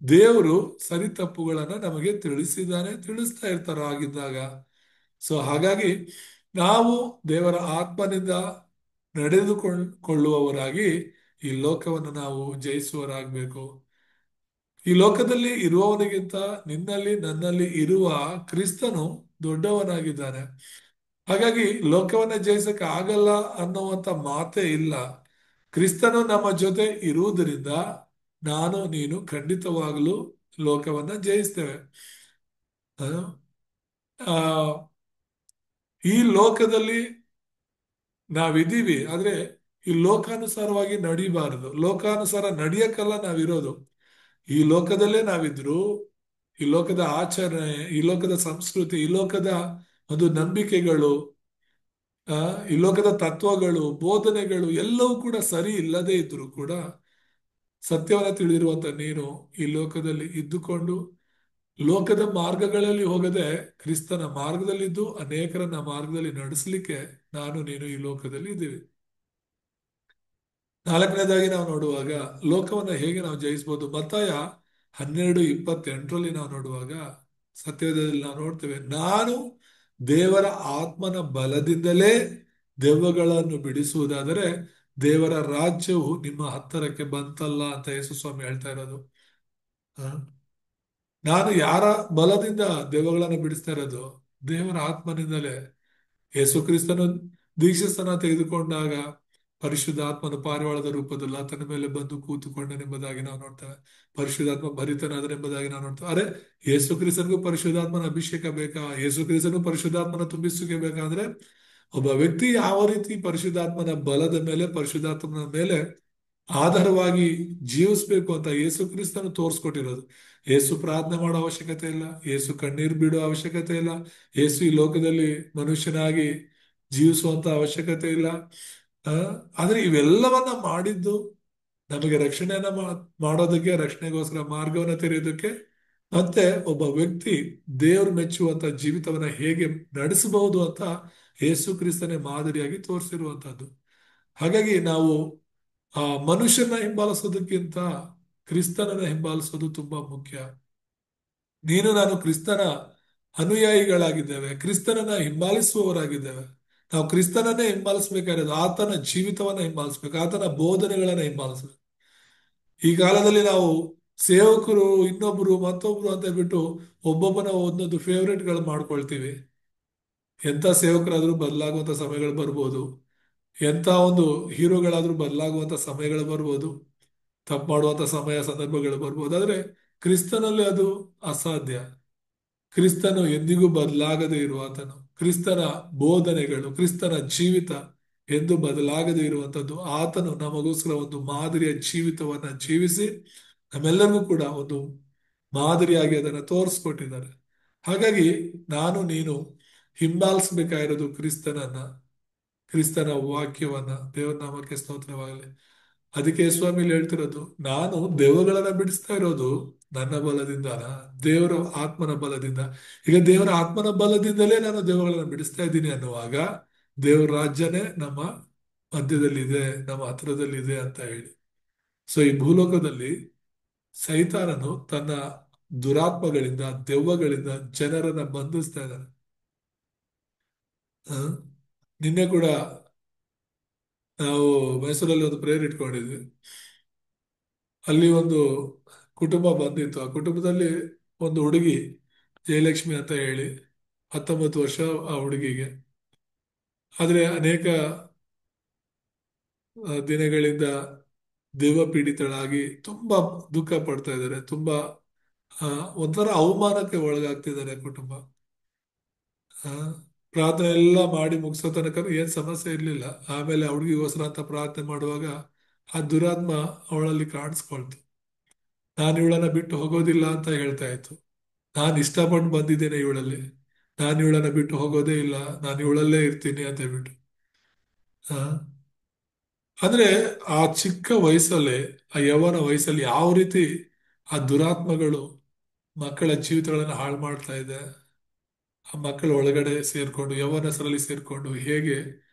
ದೇವರು ಸರಿ ತಪ್ಪುಗಳನ್ನ ನಮಗೆ ತಿಳಿಸಿದ್ದಾನೆ, ತಿಳಿಸ್ತಾ ಇರ್ತಾರ ಆಗಿದ್ದಾಗ. ಸೊ ಹಾಗಾಗಿ ನಾವು ದೇವರ ಆತ್ಮನಿಂದ ನಡೆದುಕೊಳ್ಳುವವರಾಗಿ ಈ ಲೋಕವನ್ನು ನಾವು ಜಯಿಸುವರಾಗಬೇಕು. ಈ ಲೋಕದಲ್ಲಿ ಇರುವವನಿಗಿಂತ ನಿನ್ನಲ್ಲಿ ನನ್ನಲ್ಲಿ ಇರುವ ಕ್ರಿಸ್ತನು ದೊಡ್ಡವನಾಗಿದ್ದಾನೆ. ಹಾಗಾಗಿ ಲೋಕವನ್ನ ಜಯಿಸಕ್ಕೆ ಆಗಲ್ಲ ಅನ್ನುವಂಥ ಮಾತೇ ಇಲ್ಲ. ಕ್ರಿಸ್ತನು ನಮ್ಮ ಜೊತೆ ಇರುವುದರಿಂದ ನಾನು ನೀನು ಖಂಡಿತವಾಗಲೂ ಲೋಕವನ್ನ ಜಯಿಸ್ತೇವೆ. ಆ ಈ ಲೋಕದಲ್ಲಿ ನಾವಿದ್ದೀವಿ, ಆದ್ರೆ ಈ ಲೋಕಾನುಸಾರವಾಗಿ ನಡಿಬಾರದು. ಲೋಕಾನುಸಾರ ನಡಿಯಕ್ಕಲ್ಲ ನಾವಿರೋದು. ಈ ಲೋಕದಲ್ಲೇ ನಾವಿದ್ರು ಈ ಲೋಕದ ಆಚರಣೆ, ಈ ಲೋಕದ ಸಂಸ್ಕೃತಿ, ಈ ಲೋಕದ ಒಂದು ನಂಬಿಕೆಗಳು, ಈ ಲೋಕದ ತತ್ವಗಳು, ಬೋಧನೆಗಳು ಎಲ್ಲವೂ ಕೂಡ ಸರಿ ಇಲ್ಲದೆ ಇದ್ರು ಕೂಡ ಸತ್ಯವನ್ನ ತಿಳಿದಿರುವಂತ ನೀನು ಈ ಲೋಕದಲ್ಲಿ ಇದ್ದುಕೊಂಡು ಲೋಕದ ಮಾರ್ಗಗಳಲ್ಲಿ ಹೋಗದೆ ಕ್ರಿಸ್ತನ ಮಾರ್ಗದಲ್ಲಿದ್ದು ಅನೇಕರನ್ನ ಮಾರ್ಗದಲ್ಲಿ ನಡೆಸಲಿಕ್ಕೆ ನಾನು ನೀನು ಈ ಲೋಕದಲ್ಲಿ ಇದ್ದೀವಿ. ನಾಲ್ಕನೇದಾಗಿ ನಾವು ನೋಡುವಾಗ ಲೋಕವನ್ನ ಹೇಗೆ ನಾವು ಜಯಿಸಬಹುದು. ಮತ್ತಾಯ 12:28 ನಾವು ನೋಡುವಾಗ ಸತ್ಯದಲ್ಲಿ ನಾವು ನೋಡ್ತೇವೆ, ನಾನು ದೇವರ ಆತ್ಮನ ಬಲದಿಂದಲೇ ದೆವ್ವಗಳನ್ನು ಬಿಡಿಸುವುದಾದರೆ ದೇವರ ರಾಜ್ಯವು ನಿಮ್ಮ ಹತ್ತರಕ್ಕೆ ಬಂತಲ್ಲ ಅಂತ ಯೇಸು ಸ್ವಾಮಿ ಹೇಳ್ತಾ ಇರೋದು. ನಾನು ಯಾರ ಬಲದಿಂದ ದೆವ್ವಗಳನ್ನು ಬಿಡಿಸ್ತಾ ಇರೋದು? ದೇವರ ಆತ್ಮನಿಂದಲೇ. ಯೇಸು ಕ್ರಿಸ್ತನು ದೀಕ್ಷಾಸ್ನಾನ ತೆಗೆದುಕೊಂಡಾಗ ಪರಿಶುದ್ಧಾತ್ಮನ ಪಾರಿವಾಳದ ರೂಪದಲ್ಲಿ ಆತನ ಮೇಲೆ ಬಂದು ಕೂತುಕೊಂಡನೆಂಬುದಾಗಿ ನಾವು ನೋಡ್ತೇವೆ. ಪರಿಶುದ್ಧಾತ್ಮ ಭರಿತನಾದನೆಂಬುದಾಗಿ ನಾವು ನೋಡ್ತೇವೆ. ಅರೆ, ಯೇಸು ಕ್ರಿಸ್ತನಿಗೂ ಪರಿಶುದ್ಧಾತ್ಮನ ಅಭಿಷೇಕ ಬೇಕಾ? ಯೇಸು ಕ್ರಿಸ್ತನು ಪರಿಶುದ್ಧಾತ್ಮನ ತುಂಬಿಸುವಿಕೆ ಬೇಕಾದ್ರೆ ಒಬ್ಬ ವ್ಯಕ್ತಿ ಯಾವ ರೀತಿ ಪರಿಶುದ್ಧಾತ್ಮನ ಬಲದ ಮೇಲೆ, ಪರಿಶುದ್ಧಾತ್ಮನ ಮೇಲೆ ಆಧಾರವಾಗಿ ಜೀವಿಸ್ಬೇಕು ಅಂತ ಯೇಸು ಕ್ರಿಸ್ತನು ತೋರಿಸ್ಕೊಟ್ಟಿರೋದು. ಯೇಸು ಪ್ರಾರ್ಥನೆ ಮಾಡೋ ಅವಶ್ಯಕತೆ ಇಲ್ಲ, ಯೇಸು ಕಣ್ಣೀರು ಬಿಡೋ ಅವಶ್ಯಕತೆ ಇಲ್ಲ, ಯೇಸು ಈ ಲೋಕದಲ್ಲಿ ಮನುಷ್ಯನಾಗಿ ಜೀವಿಸುವಂತ ಅವಶ್ಯಕತೆ ಇಲ್ಲ. ಆದ್ರೆ ಇವೆಲ್ಲವನ್ನ ಮಾಡಿದ್ದು ನಮಗೆ ರಕ್ಷಣೆಯನ್ನ ಮಾಡೋದಕ್ಕೆ, ರಕ್ಷಣೆಗೋಸ್ಕರ ಮಾರ್ಗವನ್ನ ತೆರೆಯೋದಕ್ಕೆ, ಮತ್ತೆ ಒಬ್ಬ ವ್ಯಕ್ತಿ ದೇವ್ರು ಮೆಚ್ಚುವಂತ ಜೀವಿತವನ್ನ ಹೇಗೆ ನಡೆಸಬಹುದು ಅಂತ ಯೇಸು ಕ್ರಿಸ್ತನೇ ಮಾದರಿಯಾಗಿ ತೋರಿಸಿರುವಂತದ್ದು. ಹಾಗಾಗಿ ನಾವು ಆ ಮನುಷ್ಯನ ಹಿಂಬಾಲಿಸೋದಕ್ಕಿಂತ ಕ್ರಿಸ್ತನನ್ನ ಹಿಂಬಾಲಿಸೋದು ತುಂಬಾ ಮುಖ್ಯ. ನೀನು ನಾನು ಕ್ರಿಸ್ತನ ಅನುಯಾಯಿಗಳಾಗಿದ್ದೇವೆ, ಕ್ರಿಸ್ತನನ್ನ ಹಿಂಬಾಲಿಸುವವರಾಗಿದ್ದೇವೆ. ನಾವು ಕ್ರಿಸ್ತನನ್ನೇ ಹಿಂಬಾಲಿಸ್ಬೇಕಾಗಿರೋದು, ಆತನ ಜೀವಿತವನ್ನ ಹಿಂಬಾಲಿಸ್ಬೇಕು, ಆತನ ಬೋಧನೆಗಳನ್ನ ಹಿಂಬಾಲಿಸ್ಬೇಕು. ಈ ಕಾಲದಲ್ಲಿ ನಾವು ಸೇವಕರು ಇನ್ನೊಬ್ರು ಮತ್ತೊಬ್ರು ಅಂತ ಬಿಟ್ಟು ಒಬ್ಬೊಬ್ಬನ ಒಂದೊಂದು ಫೇವ್ರೇಟ್ಗಳು ಮಾಡ್ಕೊಳ್ತೀವಿ. ಎಂಥ ಸೇವಕರಾದ್ರೂ ಬದಲಾಗುವಂತ ಸಮಯಗಳು ಬರ್ಬೋದು, ಎಂಥ ಒಂದು ಹೀರೋಗಳಾದ್ರೂ ಬದಲಾಗುವಂತ ಸಮಯಗಳು ಬರ್ಬೋದು, ತಪ್ಪು ಮಾಡುವಂತ ಸಮಯ ಸಂದರ್ಭಗಳು ಬರ್ಬೋದು. ಆದ್ರೆ ಕ್ರಿಸ್ತನಲ್ಲಿ ಅದು ಅಸಾಧ್ಯ. ಕ್ರಿಸ್ತನು ಎಂದಿಗೂ ಬದಲಾಗದೇ ಇರುವಾತನು. ಕ್ರಿಸ್ತನ ಬೋಧನೆಗಳು, ಕ್ರಿಸ್ತನ ಜೀವಿತ ಎಂದು ಬದಲಾಗದೇ ಇರುವಂತದ್ದು. ಆತನು ನಮಗೋಸ್ಕರ ಒಂದು ಮಾದರಿಯ ಜೀವಿತವನ್ನ ಜೀವಿಸಿ ನಮ್ಮೆಲ್ಲರಿಗೂ ಕೂಡ ಒಂದು ಮಾದರಿಯಾಗಿ ಅದನ್ನು ತೋರಿಸ್ಕೊಟ್ಟಿದ್ದಾರೆ. ಹಾಗಾಗಿ ನಾನು ನೀನು ಹಿಂಬಾಲಿಸ್ಬೇಕಾಗಿರೋದು ಕ್ರಿಸ್ತನನ್ನ, ಕ್ರಿಸ್ತನ ವಾಕ್ಯವನ್ನ. ದೇವರ ನಾಮಕ್ಕೆ ಸ್ತೋತ್ರವಾಗಲಿ. ಅದಕ್ಕೆ ಸ್ವಾಮಿಲಿ ಹೇಳ್ತಿರೋದು, ನಾನು ದೆವ್ವಗಳನ್ನ ಬಿಡಿಸ್ತಾ ಇರೋದು ನನ್ನ ಬಲದಿಂದ ಅಲ್ಲ, ದೇವರ ಆತ್ಮನ ಬಲದಿಂದ. ಈಗ ದೇವರ ಆತ್ಮನ ಬಲದಿಂದಲೇ ನಾನು ದೆವ್ವಗಳನ್ನ ಬಿಡಿಸ್ತಾ ಇದ್ದೀನಿ ಅನ್ನುವಾಗ ದೇವರ ರಾಜ್ಯನೇ ನಮ್ಮ ಮಧ್ಯದಲ್ಲಿದೆ, ನಮ್ಮ ಹತ್ರದಲ್ಲಿದೆ ಅಂತ ಹೇಳಿ. ಸೊ ಈ ಭೂಲೋಕದಲ್ಲಿ ಸೈತಾನನು ತನ್ನ ದುರಾತ್ಮಗಳಿಂದ, ದೆವ್ವಗಳಿಂದ ಜನರನ್ನ ಬಂಧಿಸ್ತಾ ಇದ್ದಾನೆ. ಆ, ನಿನ್ನೆ ಕೂಡ ನಾವು ಮೈಸೂರಲ್ಲಿ ಒಂದು ಪ್ರೇಯರ್ ಇಟ್ಕೊಂಡಿದ್ವಿ. ಅಲ್ಲಿ ಒಂದು ಕುಟುಂಬ ಬಂದಿತ್ತು. ಆ ಕುಟುಂಬದಲ್ಲಿ ಒಂದು ಹುಡುಗಿ, ಜಯಲಕ್ಷ್ಮಿ ಅಂತ ಹೇಳಿ, 19 ವರ್ಷ ಆ ಹುಡುಗಿಗೆ. ಆದ್ರೆ ಅನೇಕ ದಿನಗಳಿಂದ ದೆವ್ವ ಪೀಡಿತಳಾಗಿ ತುಂಬಾ ದುಃಖ ಪಡ್ತಾ ಇದ್ದಾರೆ. ತುಂಬಾ ಆ, ಒಂಥರ ಅವಮಾನಕ್ಕೆ ಒಳಗಾಗ್ತಿದ್ದಾರೆ ಕುಟುಂಬ. ಆ, ಪ್ರಾರ್ಥನೆ ಎಲ್ಲ ಮಾಡಿ ಮುಗಿಸೋ ತನಕ ಏನ್ ಸಮಸ್ಯೆ ಇರ್ಲಿಲ್ಲ. ಆಮೇಲೆ ಆ ಹುಡುಗಿಗೋಸ್ಕರ ಅಂತ ಪ್ರಾರ್ಥನೆ ಮಾಡುವಾಗ ಆ ದುರಾತ್ಮ ಅವಳಲ್ಲಿ ಕಾಣಿಸ್ಕೊಳ್ತು. ನಾನು ಇವಳನ್ನ ಬಿಟ್ಟು ಹೋಗೋದಿಲ್ಲ ಅಂತ ಹೇಳ್ತಾ ಇತ್ತು. ನಾನು ಇಷ್ಟಪಟ್ಟು ಬಂದಿದ್ದೇನೆ ಇವಳಲ್ಲಿ, ನಾನು ಇವಳನ್ನ ಬಿಟ್ಟು ಹೋಗೋದೇ ಇಲ್ಲ, ನಾನು ಇವಳಲ್ಲೇ ಇರ್ತೀನಿ ಅಂತ ಹೇಳ್ಬಿಟ್ಟು. ಆ, ಅಂದ್ರೆ ಆ ಚಿಕ್ಕ ವಯಸ್ಸಲ್ಲೇ, ಆ ಯೌವನ ವಯಸ್ಸಲ್ಲಿ ಯಾವ ರೀತಿ ಆ ದುರಾತ್ಮಗಳು ಮಕ್ಕಳ ಜೀವಿತಗಳನ್ನ ಹಾಳು ಮಾಡ್ತಾ ಇದೆ, ಆ ಮಕ್ಕಳ ಒಳಗಡೆ ಸೇರ್ಕೊಂಡು, ಯೌವನಸ್ಥರಲ್ಲಿ ಸೇರ್ಕೊಂಡು ಹೇಗೆ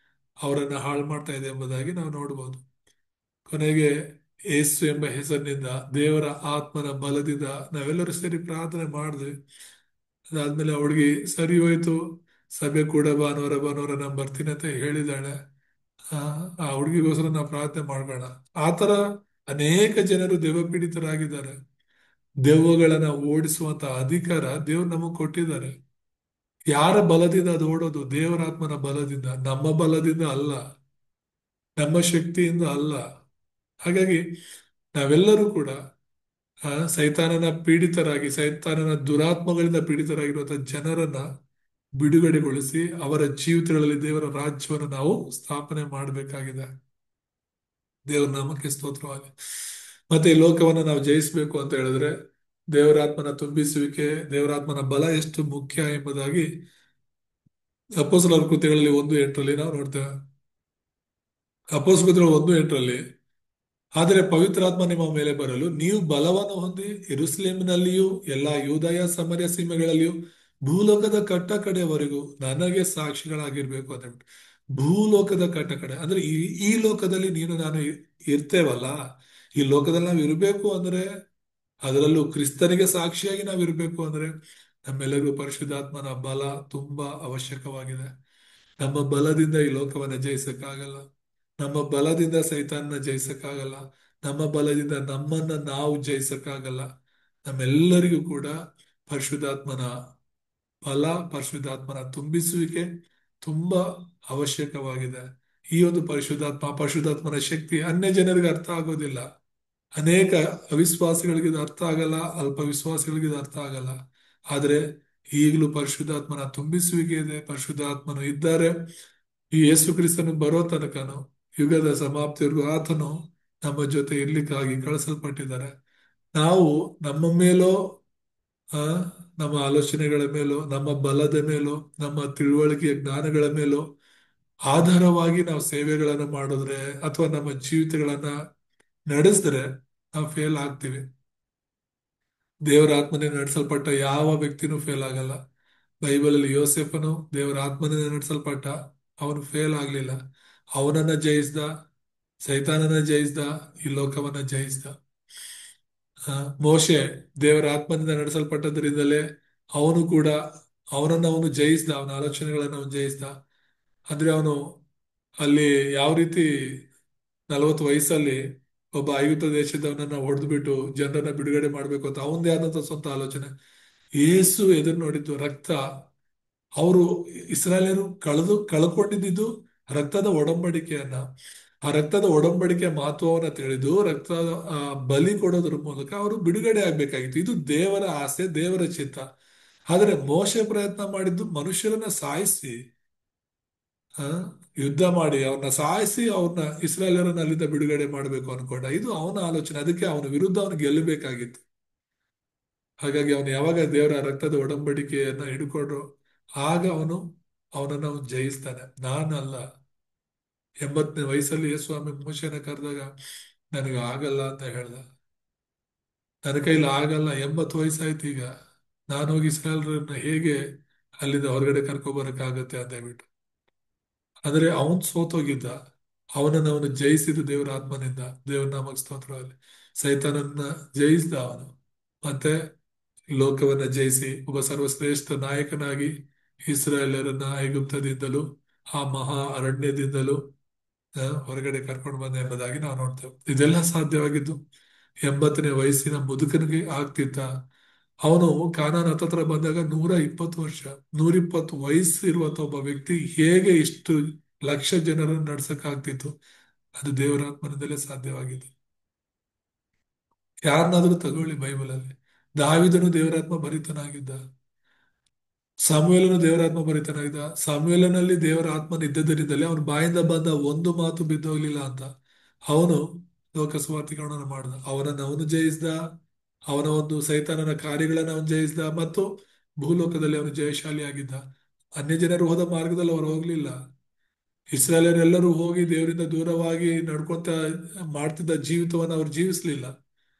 ಅವರನ್ನ ಹಾಳು ಮಾಡ್ತಾ ಇದೆ ಎಂಬುದಾಗಿ ನಾವು ನೋಡ್ಬೋದು. ಕೊನೆಗೆ ಏಸು ಎಂಬ ಹೆಸರಿನಿಂದ, ದೇವರ ಆತ್ಮನ ಬಲದಿಂದ ನಾವೆಲ್ಲರೂ ಸೇರಿ ಪ್ರಾರ್ಥನೆ ಮಾಡಿದ್ವಿ. ಅದಾದ್ಮೇಲೆ ಹುಡುಗಿ ಸರಿ ಹೋಯ್ತು, ಸಭೆ ಕೂಡ ಭಾನುವಾರ ನಾನು ಬರ್ತೀನಿ ಅಂತ ಹೇಳಿದಾಳೆ. ಆ ಆ ಹುಡುಗಿಗೋಸ್ಕರ ನಾವು ಪ್ರಾರ್ಥನೆ ಮಾಡೋಣ. ಆತರ ಅನೇಕ ಜನರು ದೆವ್ವ ಪೀಡಿತರಾಗಿದ್ದಾರೆ. ದೆವ್ವಗಳನ್ನ ಓಡಿಸುವಂತ ಅಧಿಕಾರ ದೇವ್ರು ನಮಗೆ ಕೊಟ್ಟಿದ್ದಾರೆ. ಯಾರ ಬಲದಿಂದ ಅದು ಓಡೋದು? ದೇವರ ಆತ್ಮನ ಬಲದಿಂದ, ನಮ್ಮ ಬಲದಿಂದ ಅಲ್ಲ, ನಮ್ಮ ಶಕ್ತಿಯಿಂದ ಅಲ್ಲ. ಹಾಗಾಗಿ ನಾವೆಲ್ಲರೂ ಕೂಡ ಸೈತಾನನ ಪೀಡಿತರಾಗಿ, ಸೈತಾನನ ದುರಾತ್ಮಗಳಿಂದ ಪೀಡಿತರಾಗಿರುವಂತಹ ಜನರನ್ನ ಬಿಡುಗಡೆಗೊಳಿಸಿ ಅವರ ಜೀವಿತಗಳಲ್ಲಿ ದೇವರ ರಾಜ್ಯವನ್ನು ನಾವು ಸ್ಥಾಪನೆ ಮಾಡಬೇಕಾಗಿದೆ. ದೇವರ ನಾಮಕ್ಕೆ ಸ್ತೋತ್ರವಾಗಿ. ಮತ್ತೆ ಈ ಲೋಕವನ್ನ ನಾವು ಜಯಿಸಬೇಕು ಅಂತ ಹೇಳಿದ್ರೆ ದೇವರಾತ್ಮನ ತುಂಬಿಸುವಿಕೆ, ದೇವರಾತ್ಮನ ಬಲ ಎಷ್ಟು ಮುಖ್ಯ ಎಂಬುದಾಗಿ ಅಪೊಸ್ತಲರ ಕೃತ್ಯಗಳಲ್ಲಿ 1:8 ನಾವು ನೋಡ್ತೇವೆ. ಅಪೊಸ್ತಲರ 1:8, ಆದರೆ ಪವಿತ್ರಾತ್ಮ ನಿಮ್ಮ ಮೇಲೆ ಬರಲು ನೀವು ಬಲವನ್ನು ಹೊಂದಿ ಯೆರೂಸಲೇಮಿನಲ್ಲಿಯೂ ಎಲ್ಲಾ ಯೂದಾಯ ಸಮರ್ಯ ಸೀಮೆಗಳಲ್ಲಿಯೂ ಭೂಲೋಕದ ಕಟ್ಟ ಕಡೆಯವರೆಗೂ ನನಗೆ ಸಾಕ್ಷಿಗಳಾಗಿರ್ಬೇಕು ಅಂತ ಹೇಳ್ಬಿಟ್ಟು. ಭೂಲೋಕದ ಕಟ್ಟ ಕಡೆ ಅಂದ್ರೆ ಈ ಲೋಕದಲ್ಲಿ ನೀನು ನಾನು ಇರ್ತೇವಲ್ಲ, ಈ ಲೋಕದಲ್ಲಿ ನಾವು ಇರಬೇಕು ಅಂದ್ರೆ, ಅದರಲ್ಲೂ ಕ್ರಿಸ್ತನಿಗೆ ಸಾಕ್ಷಿಯಾಗಿ ನಾವು ಇರಬೇಕು ಅಂದ್ರೆ ನಮ್ಮೆಲ್ಲರಿಗೂ ಪರಿಶುದ್ಧಾತ್ಮನ ಬಲ ತುಂಬಾ ಅವಶ್ಯಕವಾಗಿದೆ. ನಮ್ಮ ಬಲದಿಂದ ಈ ಲೋಕವನ್ನ ಜಯಿಸಕ್ಕಾಗಲ್ಲ. ನಮ್ಮ ಬಲದಿಂದ ಸೈತಾನನ ಜಯಿಸಕ್ಕಾಗಲ್ಲ. ನಮ್ಮ ಬಲದಿಂದ ನಮ್ಮನ್ನ ನಾವು ಜಯಿಸಕ್ಕಾಗಲ್ಲ. ನಮ್ಮೆಲ್ಲರಿಗೂ ಕೂಡ ಪರಿಶುದ್ಧಾತ್ಮನ ಬಲ, ಪರಿಶುದ್ಧಾತ್ಮನ ತುಂಬಿಸುವಿಕೆ ತುಂಬಾ ಅವಶ್ಯಕವಾಗಿದೆ. ಈ ಒಂದು ಪರಿಶುದ್ಧಾತ್ಮನ ಶಕ್ತಿ ಅನ್ಯ ಜನರಿಗೆ ಅರ್ಥ ಆಗೋದಿಲ್ಲ. ಅನೇಕ ಅವಿಶ್ವಾಸಿಗಳಿಗೆ ಇದು ಅರ್ಥ ಆಗಲ್ಲ, ಅಲ್ಪ ವಿಶ್ವಾಸಿಗಳಿಗೆ ಇದು ಅರ್ಥ ಆಗಲ್ಲ. ಆದ್ರೆ ಈಗಲೂ ಪರಿಶುದ್ಧಾತ್ಮನ ತುಂಬಿಸುವಿಕೆ ಇದೆ, ಪರಿಶುದ್ಧಾತ್ಮನು ಇದ್ದಾರೆ. ಈ ಯೇಸು ಕ್ರಿಸ್ತನು ಬರೋ ತನಕನು, ಯುಗದ ಸಮಾಪ್ತಿವರೆಗೂ ಆತನು ನಮ್ಮ ಜೊತೆ ಇರ್ಲಿಕ್ಕಾಗಿ ಕಳಿಸಲ್ಪಟ್ಟಿದ್ದಾರೆ. ನಾವು ನಮ್ಮ ಮೇಲೋ, ಆ ನಮ್ಮ ಆಲೋಚನೆಗಳ ಮೇಲೋ, ನಮ್ಮ ಬಲದ ಮೇಲೋ, ನಮ್ಮ ತಿಳುವಳಿಕೆಯ ಜ್ಞಾನಗಳ ಮೇಲೋ ಆಧಾರವಾಗಿ ನಾವು ಸೇವೆಗಳನ್ನು ಮಾಡಿದ್ರೆ ಅಥವಾ ನಮ್ಮ ಜೀವಿತಗಳನ್ನ ನಡೆಸಿದ್ರೆ ನಾವು ಫೇಲ್ ಆಗ್ತೀವಿ. ದೇವರ ಆತ್ಮನಿಂದ ನಡೆಸಲ್ಪಟ್ಟ ಯಾವ ವ್ಯಕ್ತಿನೂ ಫೇಲ್ ಆಗಲ್ಲ. ಬೈಬಲಲ್ಲಿ ಯೋಸೆಫನು ದೇವರ ಆತ್ಮನಿಂದ ನಡೆಸಲ್ಪಟ್ಟ, ಅವನು ಫೇಲ್ ಆಗ್ಲಿಲ್ಲ. ಅವನನ್ನ ಜಯಿಸ್ದ, ಸೈತಾನನ ಜಯಿಸ್ದ, ಈ ಲೋಕವನ್ನ ಜಯಿಸ್ದ. ಮೋಶೆ ದೇವರ ಆತ್ಮನಿಂದ ನಡೆಸಲ್ಪಟ್ಟದ್ರಿಂದಲೇ ಅವನು ಕೂಡ ಅವನನ್ನು ಅವನು ಜಯಿಸ್ದ, ಅವನ ಆಲೋಚನೆಗಳನ್ನು ಅವನು ಜಯಿಸ್ದ. ಅಂದ್ರೆ ಅವನು ಅಲ್ಲಿ ಯಾವ ರೀತಿ 40 ವಯಸ್ಸಲ್ಲಿ ಒಬ್ಬ ಐಗುಪ್ತ ದೇಶದವನನ್ನ ಹೊಡೆದು ಬಿಟ್ಟು ಜನರನ್ನ ಬಿಡುಗಡೆ ಮಾಡ್ಬೇಕು ಅಂತ ಅವನದೇ ಆದಂತ ಸ್ವಂತ ಆಲೋಚನೆ. ಏಸು ಎದುರು ನೋಡಿದ್ದು ರಕ್ತ. ಅವರು ಇಸ್ರಾಯೇಲರು ಕಳ್ಕೊಂಡಿದ್ದು ರಕ್ತದ ಒಡಂಬಡಿಕೆಯನ್ನ. ಆ ರಕ್ತದ ಒಡಂಬಡಿಕೆ ಮಹತ್ವವನ್ನ ತಿಳಿದು ರಕ್ತದ ಬಲಿ ಕೊಡೋದ್ರ ಮೂಲಕ ಅವರು ಬಿಡುಗಡೆ ಆಗ್ಬೇಕಾಗಿತ್ತು. ಇದು ದೇವರ ಆಸೆ, ದೇವರ ಚಿತ್ತ. ಆದ್ರೆ ಮೋಶೆ ಪ್ರಯತ್ನ ಮಾಡಿದ್ದು ಮನುಷ್ಯರನ್ನ ಸಾಯಿಸಿ, ಆ ಯುದ್ಧ ಮಾಡಿ ಅವ್ರನ್ನ ಸಾಯಿಸಿ ಅವ್ರನ್ನ ಇಸ್ರಾಯೇಲರನ್ನ ಅಲ್ಲಿಂದ ಬಿಡುಗಡೆ ಮಾಡಬೇಕು ಅನ್ಕೊಂಡ. ಇದು ಅವನ ಆಲೋಚನೆ. ಅದಕ್ಕೆ ಅವನ ವಿರುದ್ಧ ಅವನು ಗೆಲ್ಲಬೇಕಾಗಿತ್ತು. ಹಾಗಾಗಿ ಅವನು ಯಾವಾಗ ದೇವರ ರಕ್ತದ ಒಡಂಬಡಿಕೆಯನ್ನ ಹಿಡ್ಕೊಂಡ್ರು, ಆಗ ಅವನನ್ನು ಅವನು ಜಯಿಸ್ತಾನೆ. ನಾನಲ್ಲ. 80ನೇ ವಯಸ್ಸಲ್ಲಿ ಸ್ವಾಮಿ ಮೋಶೆನ ಕರೆದಾಗ ನನಗೆ ಆಗಲ್ಲ ಅಂತ ಹೇಳ್ದ. ನನ್ನ ಕೈಲಿ ಆಗಲ್ಲ, 80 ವಯಸ್ಸಾಯ್ತು ಈಗ, ನಾನು ಹೋಗಿ ಇಸ್ರಾಯೇಲ್ರನ್ನ ಹೇಗೆ ಅಲ್ಲಿಂದ ಹೊರಗಡೆ ಕರ್ಕೊಬರಕ್ಕಾಗತ್ತೆ ಅಂತ ಹೇಳ್ಬಿಟ್ಟು. ಆದ್ರೆ ಅವನ್ ಸೋತೋಗಿದ್ದ. ಅವನನ್ನು ಅವನು ಜಯಿಸಿದ ದೇವರ ಆತ್ಮನಿಂದ. ದೇವರ ನಾಮಕ ಸ್ತೋತ್ರದಲ್ಲಿ ಸೈತಾನನ್ನ ಜಯಿಸಿದ ಅವನು. ಮತ್ತೆ ಲೋಕವನ್ನ ಜಯಿಸಿ ಒಬ್ಬ ಸರ್ವಶ್ರೇಷ್ಠ ನಾಯಕನಾಗಿ ಇಸ್ರಾಯೇಲರನ್ನ ಐಗುಪ್ತದಿಂದಲೂ ಆ ಮಹಾ ಅರಣ್ಯದಿಂದಲೂ ಹೊರಗಡೆ ಕರ್ಕೊಂಡು ಬಂದ ಎಂಬುದಾಗಿ ನಾವು ನೋಡ್ತೇವೆ. ಇದೆಲ್ಲ ಸಾಧ್ಯವಾಗಿದ್ದು 80ನೇ ವಯಸ್ಸಿನ ಮುದುಕನಿಗೆ ಆಗ್ತಿತ್ತ. ಅವನು ಕಾನಾನ್ ಹತ್ತತ್ರ ಬಂದಾಗ 120 ವರ್ಷ. 120 ವಯಸ್ಸು ಇರುವಂತ ಒಬ್ಬ ವ್ಯಕ್ತಿ ಹೇಗೆ ಇಷ್ಟು ಲಕ್ಷ ಜನರನ್ನು ನಡ್ಸಕ್ಕಾಗ್ತಿತ್ತು? ಅದು ದೇವರಾತ್ಮನಿಂದಲೇ ಸಾಧ್ಯವಾಗಿತ್ತು. ಯಾರನ್ನಾದ್ರೂ ತಗೊಳ್ಳಿ ಬೈಬಲಲ್ಲಿ. ದಾವಿದನು ದೇವರಾತ್ಮ ಭರಿತನಾಗಿದ್ದ, ಸಾಮುವೇಲನು ದೇವರಾತ್ಮ ಭರಿತನಾಗಿದ್ದ. ಸಾಮುವೇಲನಲ್ಲಿ ದೇವರ ಆತ್ಮನ ಇದ್ದದರಿಂದಲೇ ಅವನ ಬಾಯಿಂದ ಬಂದ ಒಂದು ಮಾತು ಬಿದ್ದೋಗ್ಲಿಲ್ಲ ಅಂತ. ಅವನು ಲೋಕ ಸುವಾರ್ತೀಕರಣವನ್ನು ಮಾಡ್ದ. ಅವನನ್ನು ಅವನು ಜಯಿಸ್ದ. ಅವನ ಒಂದು ಸೈತಾನನ ಕಾರ್ಯಗಳನ್ನು ಅವನು ಜಯಿಸ್ದ. ಮತ್ತು ಭೂಲೋಕದಲ್ಲಿ ಅವನು ಜಯಶಾಲಿಯಾಗಿದ್ದ. ಅನ್ಯ ಜನರು ಹೋದ ಮಾರ್ಗದಲ್ಲಿ ಅವರು ಹೋಗ್ಲಿಲ್ಲ. ಇಸ್ರಾಯೇಲರೆಲ್ಲರೂ ಹೋಗಿ ದೇವರಿಂದ ದೂರವಾಗಿ ನಡ್ಕೊಂತ ಮಾಡ್ತಿದ್ದ ಜೀವಿತವನ್ನು ಅವ್ರು ಜೀವಿಸ್ಲಿಲ್ಲ.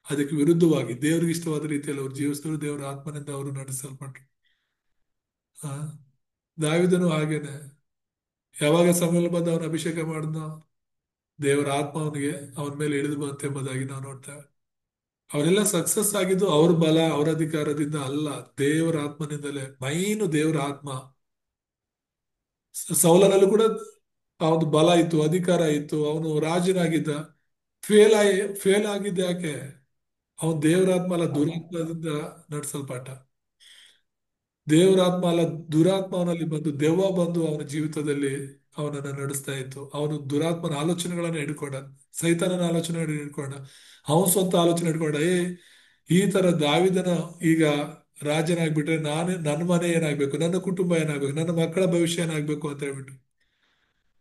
ಅದಕ್ಕೆ ವಿರುದ್ಧವಾಗಿ ದೇವರಿಗೆ ಇಷ್ಟವಾದ ರೀತಿಯಲ್ಲಿ ಅವ್ರು ಜೀವಿಸಿದ್ರು. ದೇವರ ಆತ್ಮನಿಂದ ಅವರು ನಡೆಸಲ್ಪಟ್ರು. ಆ ದಾವಿದನು ಹಾಗೇನೆ. ಯಾವಾಗ ಸಮಯ ಬಂದು ಅವನ ಅಭಿಷೇಕ ಮಾಡಿದ್ನೋ, ದೇವರ ಆತ್ಮ ಅವನಿಗೆ ಅವನ ಮೇಲೆ ಇಳಿದು ಬಂತೆ ಎಂಬುದಾಗಿ ನಾವು ನೋಡ್ತೇವೆ. ಅವರೆಲ್ಲ ಸಕ್ಸಸ್ ಆಗಿದ್ದು ಅವ್ರ ಬಲ, ಅವರ ಅಧಿಕಾರದಿಂದ ಅಲ್ಲ, ದೇವರ ಆತ್ಮನಿಂದಲೇ. ಮೈನು ದೇವರ ಆತ್ಮ. ಸೌಲನಲ್ಲೂ ಕೂಡ ಆ ಒಂದು ಬಲ ಇತ್ತು, ಅಧಿಕಾರ ಇತ್ತು, ಅವನು ರಾಜನಾಗಿದ್ದ. ಫೇಲ್ ಆಗಿದ್ದ ಯಾಕೆ? ಅವನು ದೇವರಾತ್ಮ ಅಲ್ಲ ದುರಾತ್ಮದಿಂದ ನಡೆಸಲ್ಪಟ್ಟ. ದೇವರಾತ್ಮ ಅಲ್ಲ ದುರಾತ್ಮ ಅವನಲ್ಲಿ ಬಂದು, ದೆವ್ವ ಬಂದು ಅವನ ಜೀವಿತದಲ್ಲಿ ಅವನನ್ನ ನಡೆಸ್ತಾ ಇತ್ತು. ಅವನು ದುರಾತ್ಮನ ಆಲೋಚನೆಗಳನ್ನ ಹಿಡ್ಕೊಂಡ, ಸೈತಾನನ ಆಲೋಚನೆ ಹಿಡ್ಕೊಂಡ, ಅವನ ಸ್ವಂತ ಆಲೋಚನೆ ಹಿಡ್ಕೊಂಡ. ಈ ತರ ದಾವಿದನ ಈಗ ರಾಜನಾಗ್ಬಿಟ್ರೆ ನನ್ನ ಮನೆ ಏನಾಗ್ಬೇಕು, ನನ್ನ ಕುಟುಂಬ ಏನಾಗ್ಬೇಕು, ನನ್ನ ಮಕ್ಕಳ ಭವಿಷ್ಯ ಏನಾಗ್ಬೇಕು ಅಂತ ಹೇಳ್ಬಿಟ್ಟು